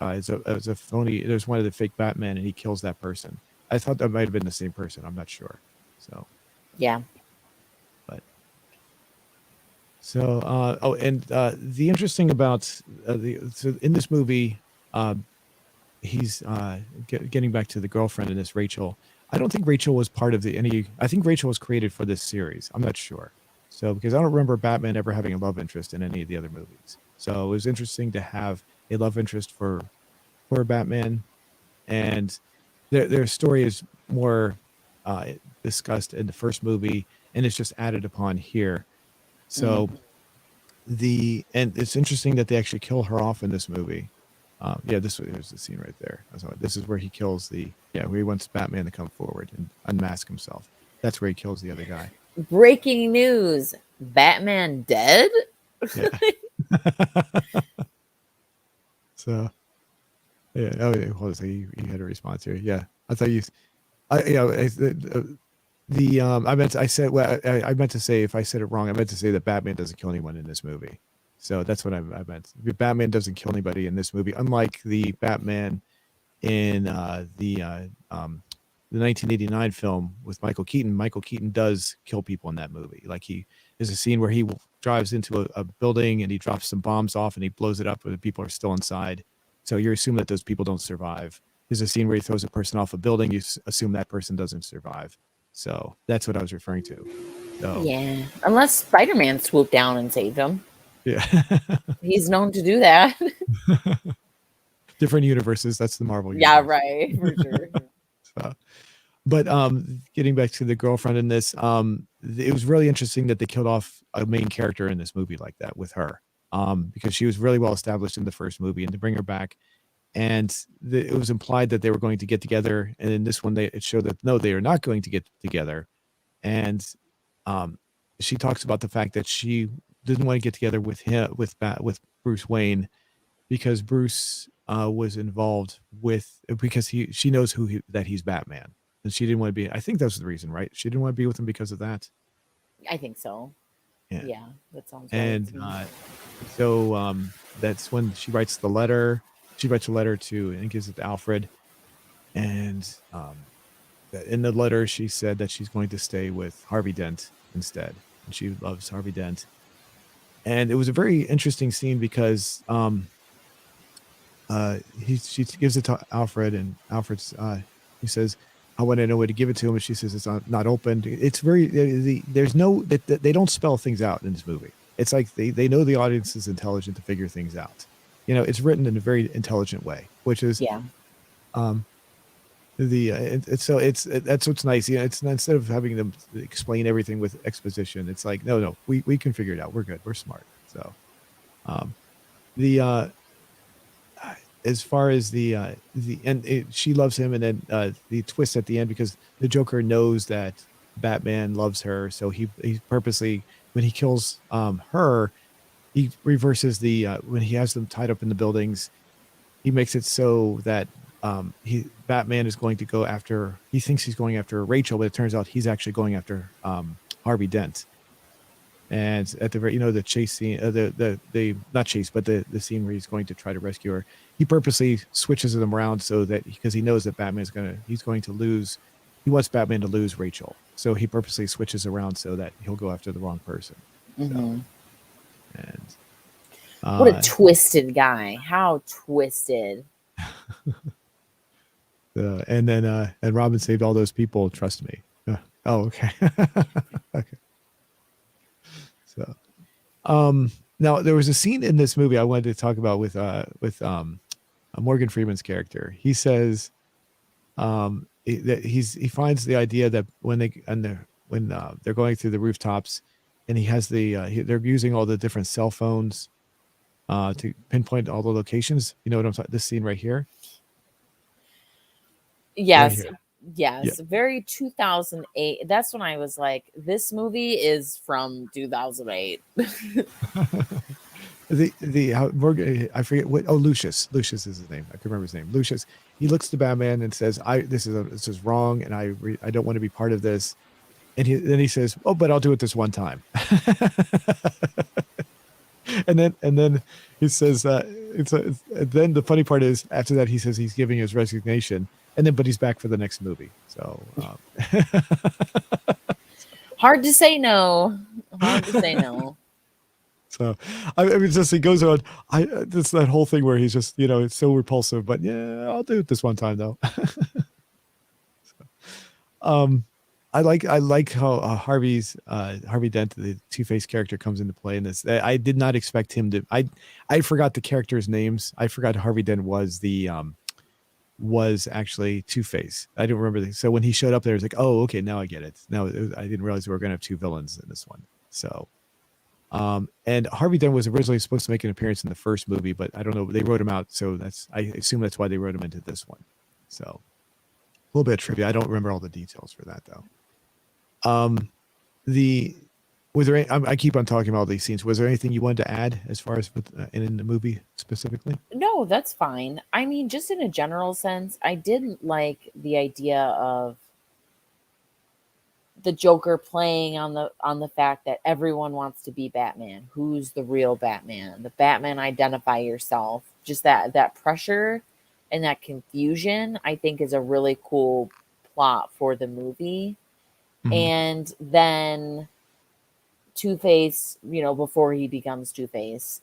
it's a phony. There's one of the fake Batman, and he kills that person. I thought that might have been the same person. I'm not sure. So yeah. So, the interesting about so in this movie, he's getting back to the girlfriend in this, Rachel. I don't think Rachel was part of I think Rachel was created for this series. I'm not sure. So, because I don't remember Batman ever having a love interest in any of the other movies. So it was interesting to have a love interest for Batman, and their story is more discussed in the first movie, and it's just added upon here. So and it's interesting that they actually kill her off in this movie. There's the scene right there. This is where he kills where he wants Batman to come forward and unmask himself. That's where he kills the other guy. Breaking news: Batman dead? Yeah. So, yeah. Oh, yeah. Hold on a second. You had a response here. Yeah. I thought you. I meant to say, if I said it wrong, I meant to say that Batman doesn't kill anyone in this movie. So that's what I meant. Batman doesn't kill anybody in this movie, unlike the Batman in the 1989 film with Michael Keaton. Michael Keaton does kill people in that movie. Like there's a scene where he drives into a building and he drops some bombs off and he blows it up, and the people are still inside. So you assume that those people don't survive. There's a scene where he throws a person off a building. You assume that person doesn't survive. So that's what I was referring to. So, yeah, unless Spider-Man swooped down and saved him. Yeah. He's known to do that. Different universes. That's the Marvel Yeah, universe. right, for sure. So, but getting back to the girlfriend in this, it was really interesting that they killed off a main character in this movie like that with her. Because she was really well established in the first movie, and to bring her back, and it was implied that they were going to get together, and in this one, it showed that no, they are not going to get together, and um, she talks about the fact that she didn't want to get together with him with Bruce Wayne because Bruce was involved with because she knows that he's Batman, and she didn't want to be. I think that's the reason, right? She didn't want to be with him because of that. I think so. Yeah, Yeah, that sounds right and to me. so that's when she writes the letter. She writes a letter to and gives it to Alfred, and in the letter she said that she's going to stay with Harvey Dent instead, and she loves Harvey Dent. And it was a very interesting scene because she gives it to Alfred, and Alfred's he says, "I want to know where to give it to him," and she says it's not open. It's very there's no they don't spell things out in this movie. It's like they know the audience is intelligent to figure things out. You know, it's written in a very intelligent way, which is Yeah. um so that's what's nice. You know, it's instead of having them explain everything with exposition, it's like no, we can figure it out. We're good. We're smart. So um the as far as she loves him, and then the twist at the end because the Joker knows that Batman loves her, so he purposely when he kills her, he reverses the when he has them tied up in the buildings, he makes it so that Batman is going to go after, he thinks he's going after Rachel, but it turns out he's actually going after Harvey Dent. And at the very, the chase scene, the not chase, but the scene where he's going to try to rescue her, he purposely switches them around so that because he knows that he's going to lose, he wants Batman to lose Rachel, so he purposely switches around so that he'll go after the wrong person. So, and What a twisted guy! How twisted! And then and Robin saved all those people. Trust me. Oh, okay. Okay. So, now there was a scene in this movie I wanted to talk about with Morgan Freeman's character. He says that he finds the idea that when they're going through the rooftops, and he has they're using all the different cell phones to pinpoint all the locations. You know what I'm talking? This scene right here. Yes. Right here. Yes. Yeah. Very 2008. That's when I was like, this movie is from 2008. Morgan, I forget what. Oh, Lucius. Lucius is his name. I can remember his name. Lucius. He looks to Batman and says, this is wrong, and I don't want to be part of this." And then he says, "Oh, but I'll do it this one time." and then he says then the funny part is after that he says he's giving his resignation, and then but he's back for the next movie. So hard to say no. Hard to say no. So I mean, just he goes on. It's that whole thing where he's just it's so repulsive, but yeah, I'll do it this one time though. So, I like how Harvey Dent, the Two-Face character, comes into play in this. I did not expect him to. I forgot the characters' names. I forgot Harvey Dent was actually Two-Face. I didn't remember. So when he showed up there, it's like, oh, okay, now I get it. Now I didn't realize we were going to have two villains in this one. So, and Harvey Dent was originally supposed to make an appearance in the first movie, but I don't know. They wrote him out, so I assume that's why they wrote him into this one. So, a little bit of trivia. I don't remember all the details for that though. Was there I keep on talking about all these scenes. Was there anything you wanted to add as far as in the movie specifically? No, that's fine. I mean, just in a general sense, I didn't like the idea of the Joker playing on the fact that everyone wants to be Batman. Who's the real Batman? The Batman identify yourself. Just that pressure and that confusion, I think, is a really cool plot for the movie. Mm-hmm. And then Two-Face, before he becomes Two-Face,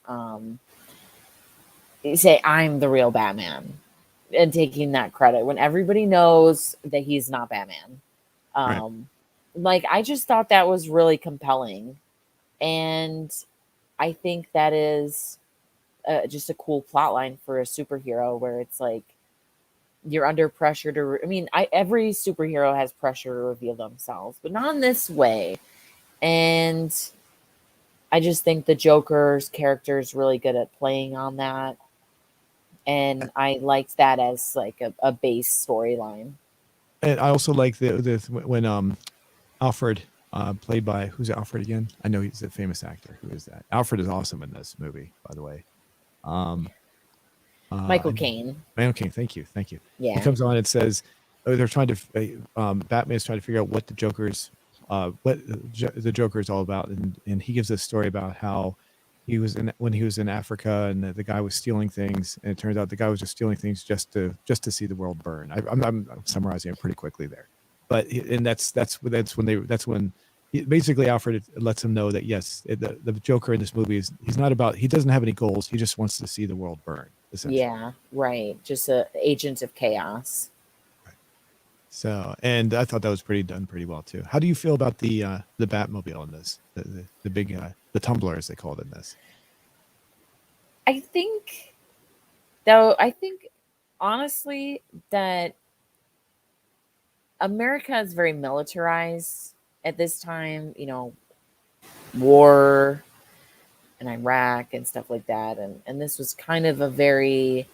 say, "I'm the real Batman," and taking that credit when everybody knows that he's not Batman. Right. Like, I just thought that was really compelling. And I think that is just a cool plot line for a superhero where it's like you're under pressure to. I mean, every superhero has pressure to reveal themselves, but not in this way. And I just think the Joker's character is really good at playing on that. And I liked that as like a base storyline. And I also like the when Alfred, played by, who's Alfred again? I know he's a famous actor. Who is that? Alfred is awesome in this movie, by the way. Um, Michael I know. Caine. Man King, thank you, thank you. He Yeah. comes on and says, oh, they're trying to, Batman's trying to figure out what the Joker is all about, and he gives a story about how when he was in Africa, and the guy was stealing things, and it turns out the guy was just stealing things just to see the world burn. I'm summarizing it pretty quickly there, but and that's when basically Alfred lets him know that yes, the Joker in this movie he doesn't have any goals. He just wants to see the world burn, essentially. Yeah, right. Just a agent of chaos. So, and I thought that was done pretty well too. How do you feel about the Batmobile in this? The big the tumbler, as they call it in this. I think, though, honestly that America is very militarized at this time, war in Iraq and stuff like that. And this was kind of a very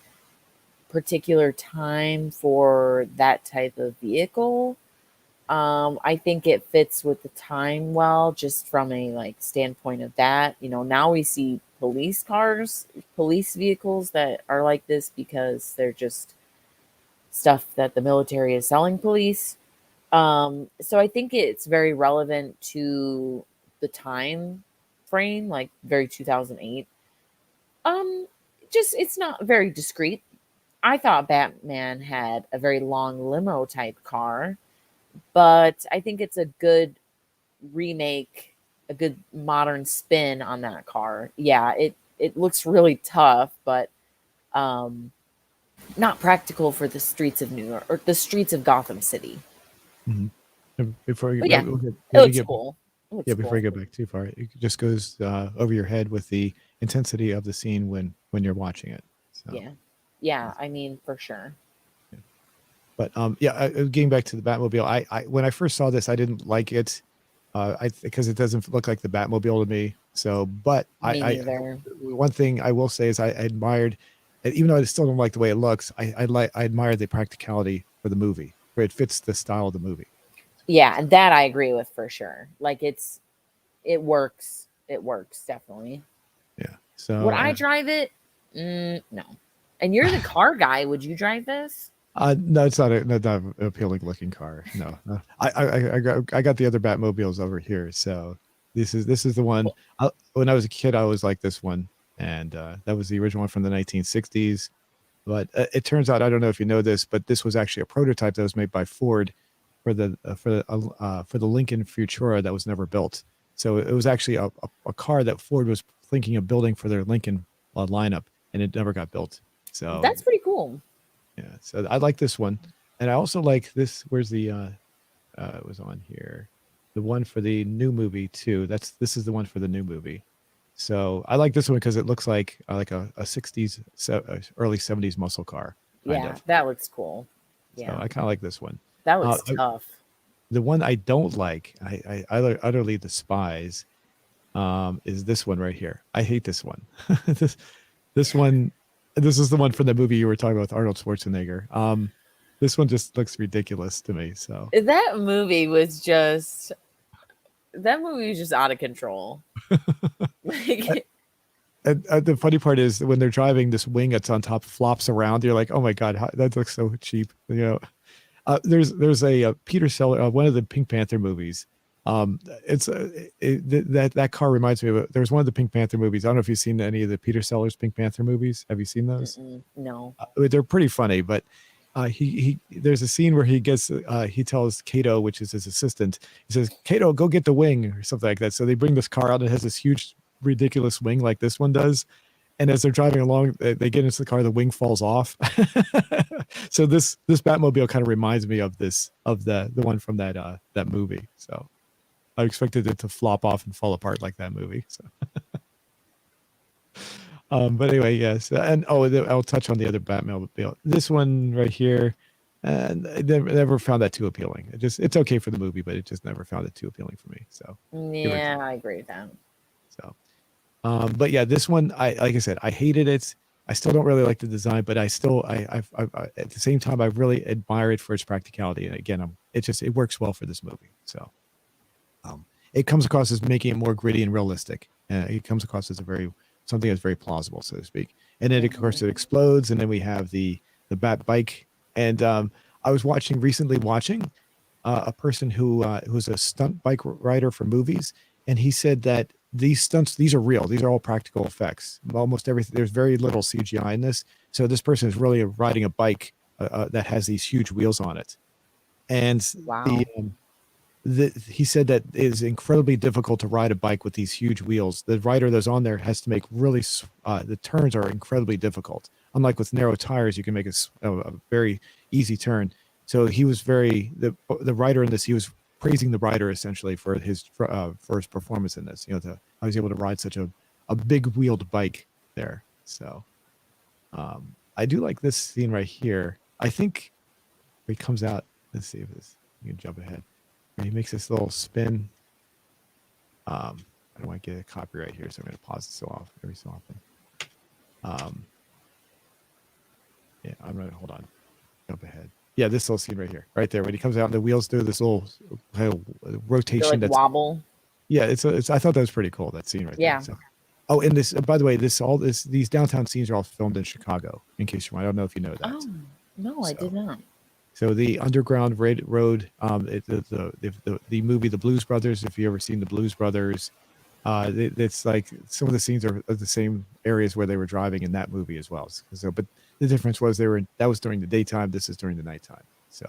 particular time for that type of vehicle. I think it fits with the time well, just from a like standpoint of that. Now we see police cars, police vehicles that are like this because they're just stuff that the military is selling police. So I think it's very relevant to the time frame, like very 2008. Um, just it's not very discreet. I thought Batman had a very long limo type car, but I think it's a good remake, a good modern spin on that car. Yeah, it looks really tough, but um not practical for the streets of New York or the streets of Gotham City. Mhm. Before you, But yeah, it let me looks get cool. It looks yeah, before cool. you get back too far, it just goes over your head with the intensity of the scene when you're watching it. So, Yeah. Yeah, I mean, for sure. yeah. But yeah, getting back to the Batmobile, I when I first saw this, I didn't like it, because it doesn't look like the Batmobile to me. So, but Me neither. one thing I will say is I admired, and even though I still don't like the way it looks, I admire the practicality for the movie, where it fits the style of the movie. Yeah, and that I agree with for sure. Like it works. It works definitely. Yeah. Would So, I drive it? No. And you're the car guy. Would you drive this? no, it's not an appealing looking car. No, no. I got the other Batmobiles over here. So this is the one. When I was a kid, I always liked this one, and that was the original one from the 1960s. But it turns out, I don't know if you know this, but this was actually a prototype that was made by Ford for the Lincoln Futura that was never built. So it was actually a car that Ford was thinking of building for their Lincoln lineup, and it never got built. So That's pretty cool. yeah, so I like this one, and I also like this. Where's the it was on here, the one for the new movie too. This is the one for the new movie. So I like this one because it looks like a 60s, early 70s muscle car, kind Yeah, of. that looks cool. So Yeah, I kind of like this one. that Uh, looks tough. the one I don't like, I utterly despise, is this one right here. I hate this one. this this one, this is the one from the movie you were talking about with Arnold Schwarzenegger. This one just looks ridiculous to me. So That movie was just out of control. Like, and the funny part is when they're driving, this wing that's on top flops around. You're like, oh my god, that looks so cheap. There's a Peter Sellers, one of the Pink Panther movies. It's that car reminds me of it. There was one of the Pink Panther movies. I don't know if you've seen any of the Peter Sellers Pink Panther movies. Have you seen those? no. They're pretty funny, but he there's a scene where he tells Kato, which is his assistant, he says, Kato, go get the wing or something like that. So they bring this car out and it has this huge ridiculous wing like this one does. And as they're driving along, they get into the car, the wing falls off. So this Batmobile kind of reminds me of the one from that movie. So I expected it to flop off and fall apart like that movie. So But anyway, yes, and I'll touch on the other Batmobile. This one right here, and I never found that too appealing. It's okay for the movie, but it just never found it too appealing for me. So the Yeah, original. I agree with that. So, but yeah, this one, like I said, I hated it. I still don't really like the design, but I still, at the same time, I really admire it for its practicality. And again, it works well for this movie. So, it comes across as making it more gritty and realistic. It comes across as something that's very plausible, so to speak. And then, of course, it explodes, and then we have the bat bike. And I was recently watching a person who's a stunt bike rider for movies, and he said that these stunts, these are real. These are all practical effects. Almost everything. There's very little CGI in this. So this person is really riding a bike that has these huge wheels on it, and Wow. he said that it is incredibly difficult to ride a bike with these huge wheels. The rider that's on there has to make the turns are incredibly difficult. Unlike with narrow tires, you can make a very easy turn. So he was the rider in this. He was praising the rider essentially for his performance in this. I was able to ride such a big wheeled bike there. So I do like this scene right here. I think he comes out. Let's see if you can jump ahead. He makes this little spin. I don't want to get a copyright here, so I'm going to pause it every so often. Yeah, I'm going to hold on. Jump ahead. Yeah, this little scene right here, right there, when he comes out and the wheels do this little kind of rotation. Like wobble. Yeah, it's. I thought that was pretty cool. That scene right there. Yeah. So, and this, by the way, these downtown scenes are all filmed in Chicago. In case I don't know if you know that. Oh no, I did not. So the Underground Road, the movie The Blues Brothers. If you ever seen The Blues Brothers, it's like some of the scenes are the same areas where they were driving in that movie as well. So, but the difference was that was during the daytime. This is during the nighttime. So,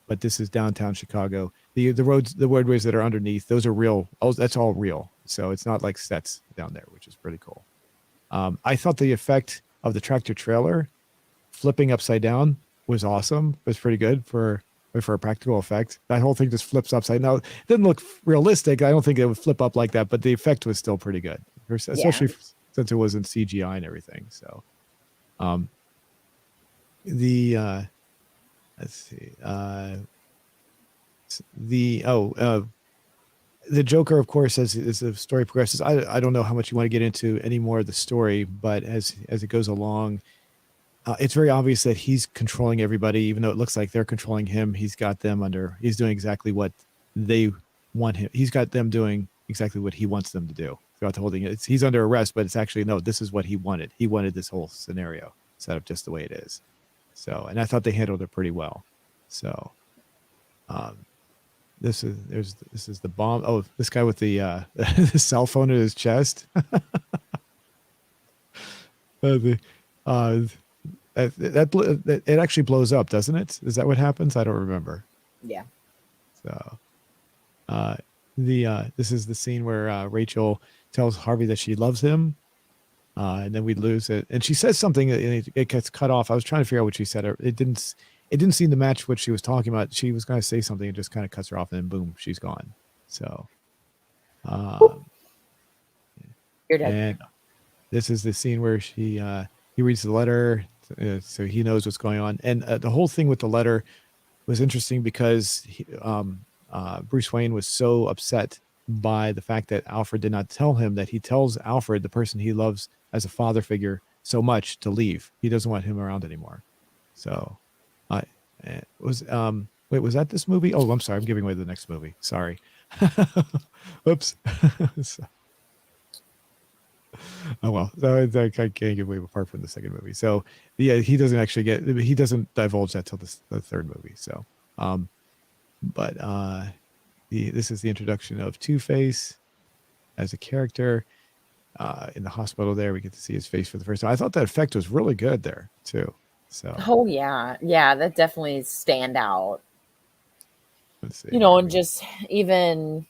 but this is downtown Chicago. The roadways that are underneath, those are real. Oh, that's all real. So it's not like sets down there, which is pretty cool. I thought the effect of the tractor trailer flipping upside down was awesome. It was pretty good for a practical effect. That whole thing just flips upside down. It didn't look realistic. I don't think it would flip up like that, but the effect was still pretty good, especially since it was in CGI and everything. So, let's see, the Joker, of course, as the story progresses, I don't know how much you want to get into any more of the story, but as it goes along, it's very obvious that he's controlling everybody, even though it looks like they're controlling him. He's got them he's doing exactly what they want him. He's got them doing exactly what he wants them to do throughout the whole thing. He's under arrest, but it's actually, no, this is what he wanted. He wanted this whole scenario set up just the way it is. So, and I thought they handled it pretty well. So, this is the bomb. Oh, this guy with the the cell phone in his chest. It actually blows up, doesn't it? Is that what happens? I don't remember. Yeah. So, this is the scene where Rachel tells Harvey that she loves him, and then we lose it. And she says something, and it gets cut off. I was trying to figure out what she said. It didn't seem to match what she was talking about. She was going to say something and just kind of cuts her off, and then boom, she's gone. So, You're dead. and this is the scene where he reads the letter, so he knows what's going on. And the whole thing with the letter was interesting because Bruce Wayne was so upset by the fact that Alfred did not tell him that he tells Alfred, the person he loves as a father figure, so much, to leave. He doesn't want him around anymore. So, was that this movie? Oh, I'm sorry, I'm giving away the next movie. Sorry. Oops. Oh well, so I can't give away apart from the second movie. So yeah, he doesn't divulge that till the third movie. So, this is the introduction of Two-Face as a character in the hospital. There, we get to see his face for the first time. I thought that effect was really good there too. So, Oh yeah, that definitely stand out. let's see. And just even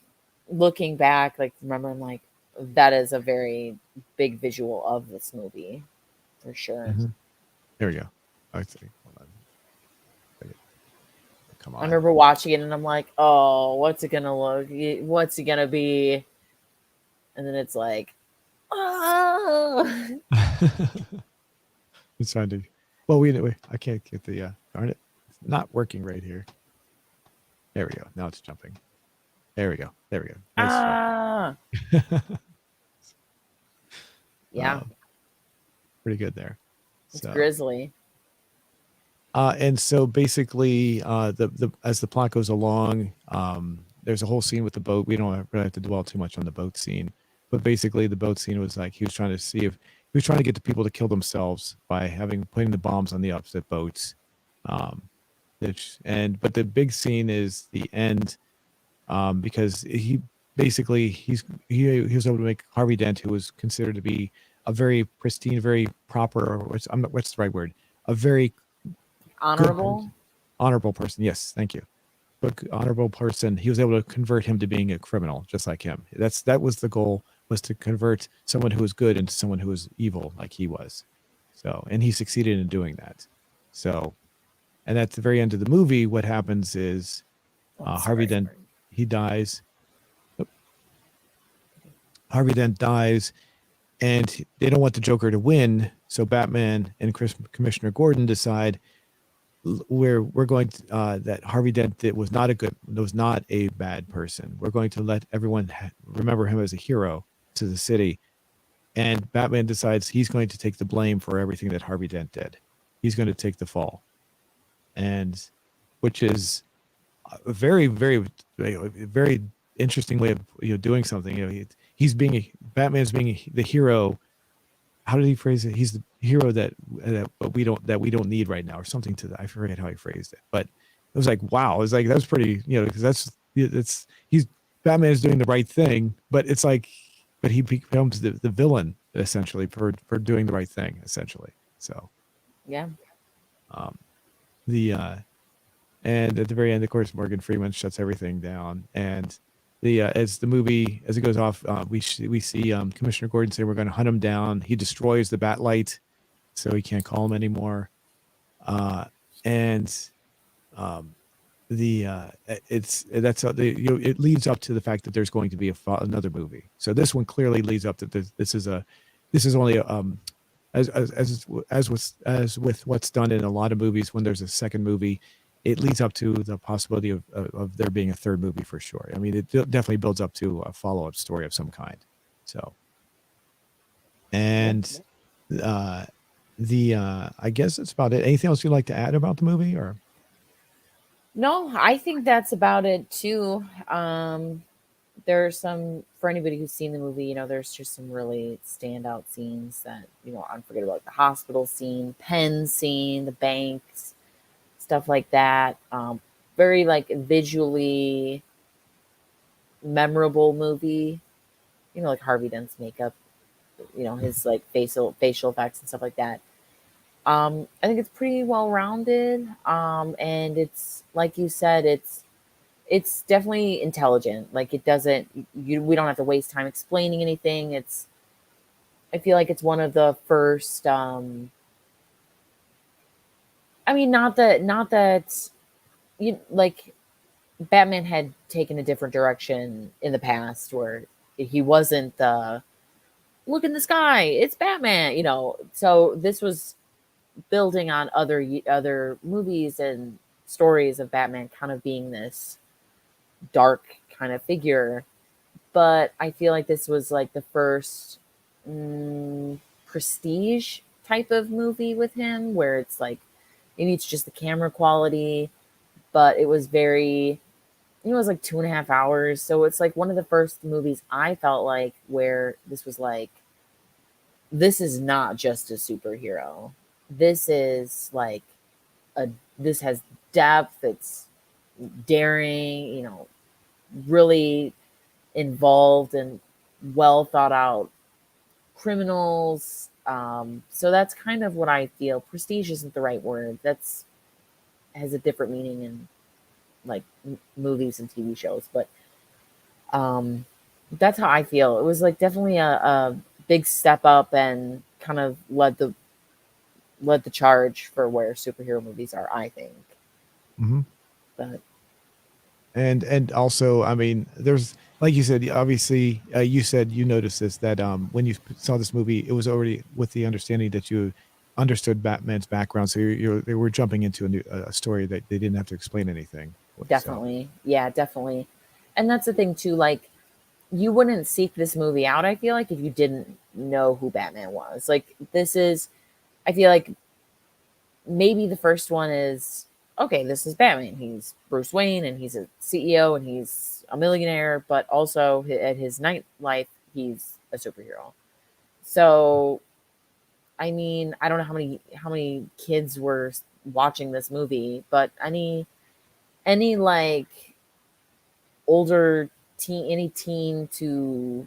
looking back, like remembering, like that is a very big visual of this movie, for sure. Mm-hmm. There we go. I see. Hold on. Come on. I remember watching it and I'm like, oh, what's it gonna look? What's it gonna be? And then it's like Oh. It's trying to. Well, we I can't get the darn it. It's not working right here. There we go. Now it's jumping. There we go. There we go. Nice try. Ah. Yeah, Pretty good there. it's So, grisly. and so basically, the as the plot goes along, there's a whole scene with the boat. We don't really have to dwell too much on the boat scene, but basically, the boat scene was like he was trying to see if he was trying to get the people to kill themselves by putting the bombs on the opposite boats. Um, but the big scene is the end, because he basically he was able to make Harvey Dent, who was considered to be a very pristine, very proper, or what's the right word, a very good Honorable. honorable person. Yes, thank you. But honorable person. He was able to convert him to being a criminal, just like him. That was the goal, was to convert someone who was good into someone who was evil, like he was. So, and he succeeded in doing that. So, and at the very end of the movie, what happens is Oh, Harvey sorry. Dent, he dies. Harvey Dent dies, and they don't want the Joker to win. So Batman and Commissioner Gordon decide we're going to, that Harvey Dent was not a bad person. We're going to let everyone remember him as a hero to the city. And Batman decides he's going to take the blame for everything that Harvey Dent did. He's going to take the fall, and which is a very, very, very interesting way of doing something. He's being Batman's being the hero. How did he phrase it? He's the hero that we don't need right now, or something to that. I forget how he phrased it, but it was like, wow. It was like, that was pretty, because he's Batman is doing the right thing, but it's like, but he becomes the villain essentially for doing the right thing essentially. So Yeah. the and at the very end, of course, Morgan Freeman shuts everything down, and the as the movie as it goes off, we see Commissioner Gordon say we're going to hunt him down. He destroys the bat light, so he can't call him anymore. And the it's that's it leads up to the fact that there's going to be another movie. So this one clearly leads up to this is only as with what's done in a lot of movies, when there's a second movie, it leads up to the possibility of there being a third movie for sure. I mean, it definitely builds up to a follow-up story of some kind. So, Yeah. and I guess that's about it. Anything else you'd like to add about the movie, or? No, I think that's about it too. There's some, for anybody who's seen the movie, there's just some really standout scenes that, unforgettable, like the hospital scene, pen scene, the banks, stuff like that. Very like visually memorable movie. Like Harvey Dent's makeup, his like facial effects and stuff like that. I think it's pretty well rounded. And it's like you said, it's definitely intelligent. Like it doesn't we don't have to waste time explaining anything. I feel like it's one of the first I mean, not that you like Batman had taken a different direction in the past where he wasn't the look in the sky, it's Batman, So this was building on other movies and stories of Batman kind of being this dark kind of figure. But I feel like this was like the first prestige type of movie with him, where it's like maybe it's just the camera quality, but it was very, it was like 2.5 hours. So it's like one of the first movies I felt like where this was like, this is not just a superhero. This is like this has depth. It's daring, really involved and well thought out criminals. So that's kind of what I feel. Prestige isn't the right word. That's has a different meaning in like movies and TV shows, but that's how I feel. It was like definitely a big step up and kind of led the charge for where superhero movies are, I think. Mm-hmm. But And also, I mean, there's like you said, obviously, you said you noticed this that when you saw this movie, it was already with the understanding that you understood Batman's background, so they were jumping into a story that they didn't have to explain anything. So Definitely. Yeah, definitely. And that's the thing too, like you wouldn't seek this movie out, I feel like, if you didn't know who Batman was. Like this is I feel like maybe the first one is okay, this is Batman. He's Bruce Wayne and he's a CEO and he's a millionaire, but also at his nightlife, he's a superhero. So, I mean, I don't know how many kids were watching this movie, but any like older teen, any teen to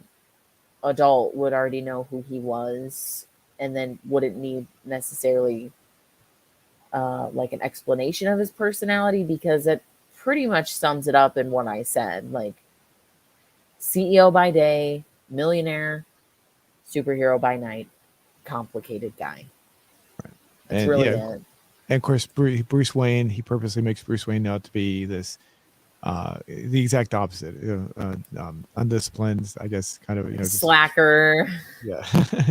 adult would already know who he was, and then wouldn't need necessarily like an explanation of his personality, because it pretty much sums it up in what I said. Like CEO by day, millionaire, superhero by night, complicated guy. That's and really yeah, it. and of course, Bruce Wayne, he purposely makes Bruce Wayne out to be this the exact opposite, undisciplined, I guess, kind of, just Slacker. yeah,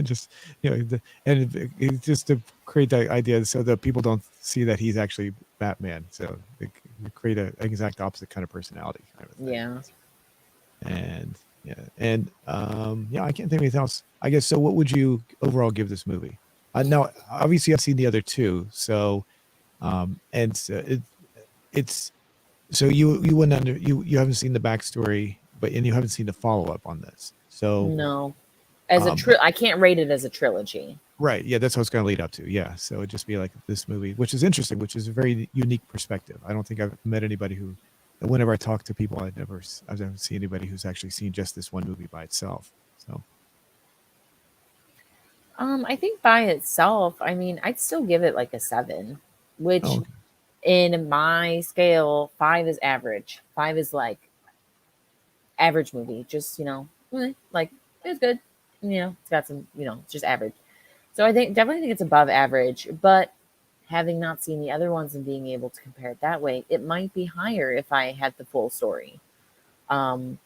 just it's just to create that idea so that people don't see that he's actually Batman. So they create an exact opposite kind of personality, kind of thing. Yeah. And yeah, I can't think of anything else. I guess so. What would you overall give this movie? Now, obviously, I've seen the other two, so and it's so you wouldn't you haven't seen the backstory, and you haven't seen the follow up on this. So No. As a but I can't rate it as a trilogy. right, yeah, that's what it's going to lead up to. Yeah, so it'd just be like this movie, which is interesting, which is a very unique perspective. I don't think I've met anybody who, whenever I talk to people, I've never seen anybody who's actually seen just this one movie by itself. So I think by itself, I mean, I'd still give it like a 7, oh, which okay. in my scale, 5 is average. 5 is like average movie, just, like it's good. It's got some, it's just average. So I definitely think it's above average, but having not seen the other ones and being able to compare it that way, it might be higher if I had the full story. Um,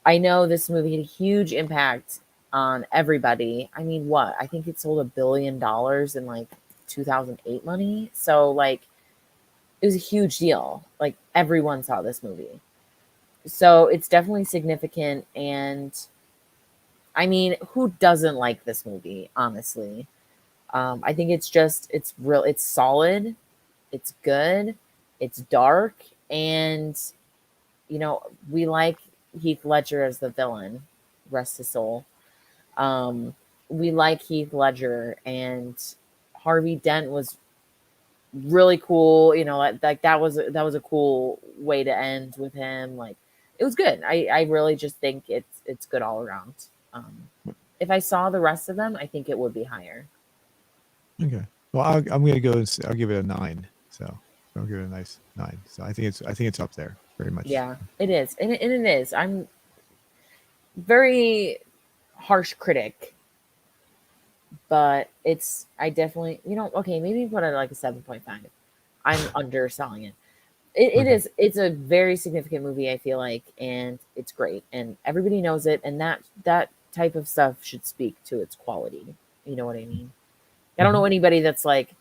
I know this movie had a huge impact on everybody. I mean, what? I think it sold $1 billion in like 2008 money. So like it was a huge deal. Like everyone saw this movie. So it's definitely significant, and I mean, who doesn't like this movie, honestly? I think it's solid, it's good, it's dark, and we like Heath Ledger as the villain. Rest his soul. Um, we like Heath Ledger, and Harvey Dent was really cool. Like that was a cool way to end with him. Like it was good. I really just think it's good all around. Um, if I saw the rest of them, I think it would be higher. Okay. Well, I'm going to go. I'll give it a 9. So I'll give it a nice 9. So I think it's up there very much. Yeah, it is, and it is. I'm very harsh critic, but I definitely, okay, maybe put it like a 7.5. I'm underselling it. It Okay. is. It's a very significant movie, I feel like, and it's great, and everybody knows it, and that type of stuff should speak to its quality. You know what I mean? I don't Mhm. know anybody that's like,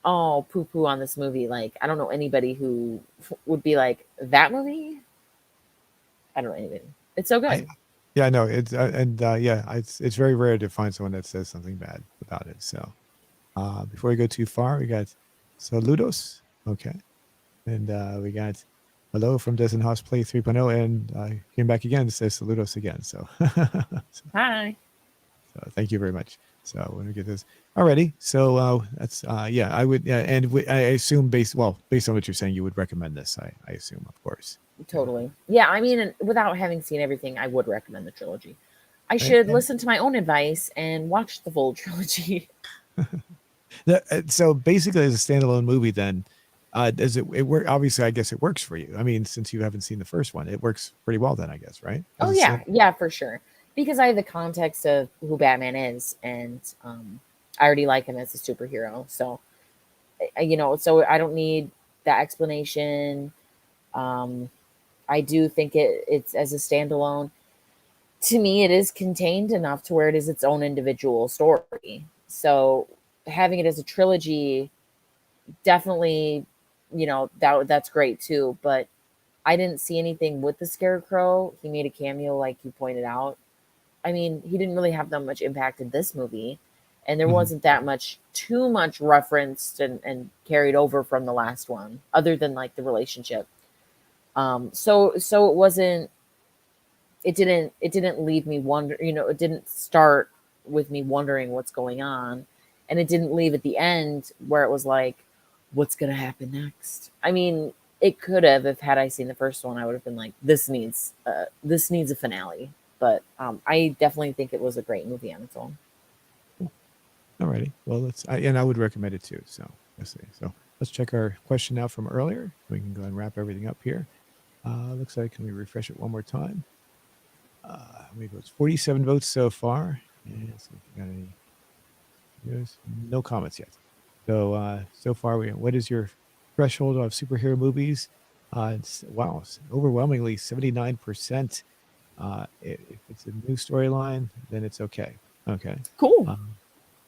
oh, poo poo on this movie. Like, I don't know anybody who would be like that movie. I don't know anybody. It's so I good. Yeah, I know it's and yeah, it's very rare to find someone that says something bad about it. So before we go too far, we got saludos. Okay. And we got hello from Destin House Play 3.0, and came back again to say saludos again. So, Hi. so thank you very much. So when we get this already, so that's yeah, I would and I assume based on what you're saying, you would recommend this. I assume, of course. Yeah. Totally. Yeah, I mean, without having seen everything, I would recommend the trilogy. I And, should and listen to my own advice and watch the full trilogy. so basically, as a standalone movie, then does it work? Obviously, I guess it works for you. I mean, since you haven't seen the first one, it works pretty well. Then I guess, right? As Oh a yeah, stand. yeah, for sure. Because I have the context of who Batman is, and I already like him as a superhero. So so I don't need that explanation. I do think it's as a standalone. To me, it is contained enough to where it is its own individual story. So having it as a trilogy, definitely, that's great too. But I didn't see anything with the Scarecrow. He made a cameo, like you pointed out. I mean, he didn't really have that much impact in this movie, and there Mhm. wasn't that much, too much referenced and carried over from the last one, other than like the relationship. So it wasn't. It didn't leave me wonder. It didn't start with me wondering what's going on, and it didn't leave at the end where it was like, what's gonna happen next? I mean, it could have if had I seen the first one, I would have been like, this needs a finale. But I definitely think it was a great movie on its own. Alrighty. Well, and I would recommend it too. So let's see. So let's check our question out from earlier. We can go and wrap everything up here. Looks like, can we refresh it one more time? How many votes? 47 votes so far. And let's see if we got any. There's no comments yet. So far, what is your threshold of superhero movies? It's overwhelmingly 79%. If it's a new storyline, then it's okay. Okay. Cool.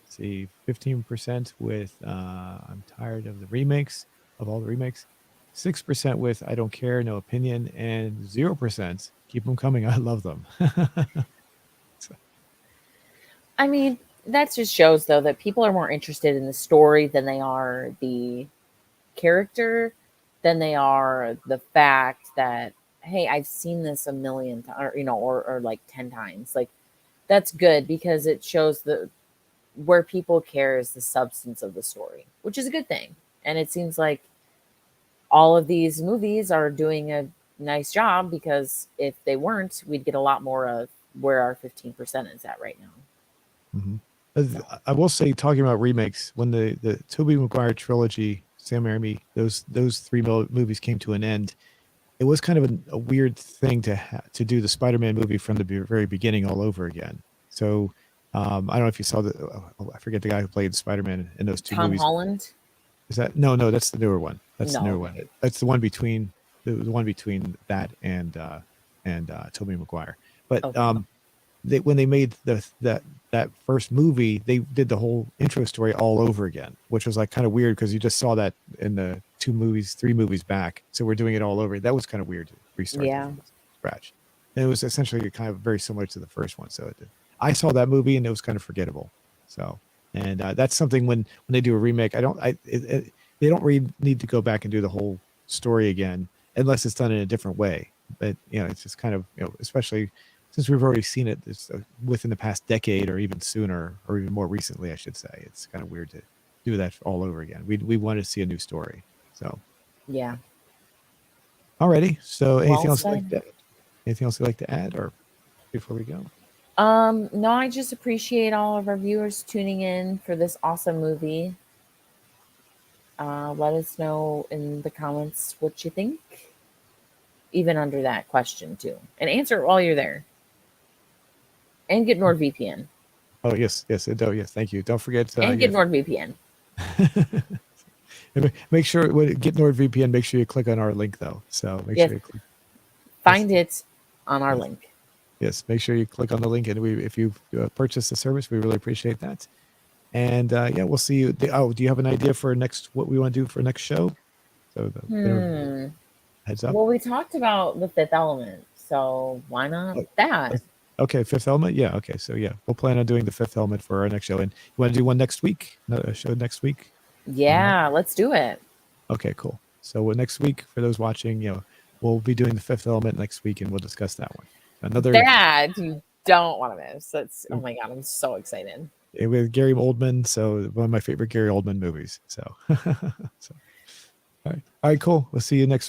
See, 15% with I'm tired of the remakes, of all the remakes. 6% with I don't care, no opinion, and 0% keep them coming. I love them. So, I mean, that just shows though that people are more interested in the story than they are the character, than they are the fact that, hey, I've seen this a million times, or like 10 times. Like, that's good because it shows the where people care is the substance of the story, which is a good thing. And it seems like all of these movies are doing a nice job, because if they weren't, we'd get a lot more of where our 15% is at right now. mhm. So, I will say, talking about remakes, when the Tobey Maguire trilogy, Sam Raimi, those three movies came to an end, it was kind of a weird thing to do the Spider-Man movie from the very beginning all over again. So I don't know if you saw I forget the guy who played Spider-Man in those two Tom movies. Holland? Is that no? That's the newer one. That's the No, newer one. okay. That's the one between that and Tobey Maguire. But Okay. when they made that first movie, they did the whole intro story all over again, which was like kind of weird because you just saw that in the three movies back. So we're doing it all over. That was kind of weird to restart them Yeah. from scratch. And it was essentially kind of very similar to the first one. So I saw that movie and it was kind of forgettable. So, and that's something when they do a remake, they don't really need to go back and do the whole story again unless it's done in a different way. But it's just kind of, especially since we've already seen it within the past decade or even sooner or even more recently, I should say. It's kind of weird to do that all over again. We want to see a new story. So, Yeah. alrighty. So Well anything else said. you'd like to add or before we go? No, I just appreciate all of our viewers tuning in for this awesome movie. Let us know in the comments what you think, even under that question too, and answer it while you're there. And get NordVPN. Oh, yes. Yes. Thank you. Don't forget, And get NordVPN. make sure when get NordVPN, make sure you click on our link though. So make Yes, sure you click. Yes. find it on our Yes. link. Yes. Make sure you click on the link. And if you purchase the service, we really appreciate that. And yeah, we'll see you. Do you have an idea for what we want to do for next show? So heads up. Well, we talked about the Fifth Element, so why not Oh, that? okay, Fifth Element. Yeah. Okay. So yeah, we'll plan on doing the Fifth Element for our next show. And you want to do one next week? Another show next week? Yeah, let's do it. Okay, cool. So next week, for those watching, we'll be doing the Fifth Element next week, and we'll discuss that one. Another That you don't want to miss. That's, oh my God, I'm so excited. with Gary Oldman. So one of my favorite Gary Oldman movies. So, so all right, cool. We'll see you next week.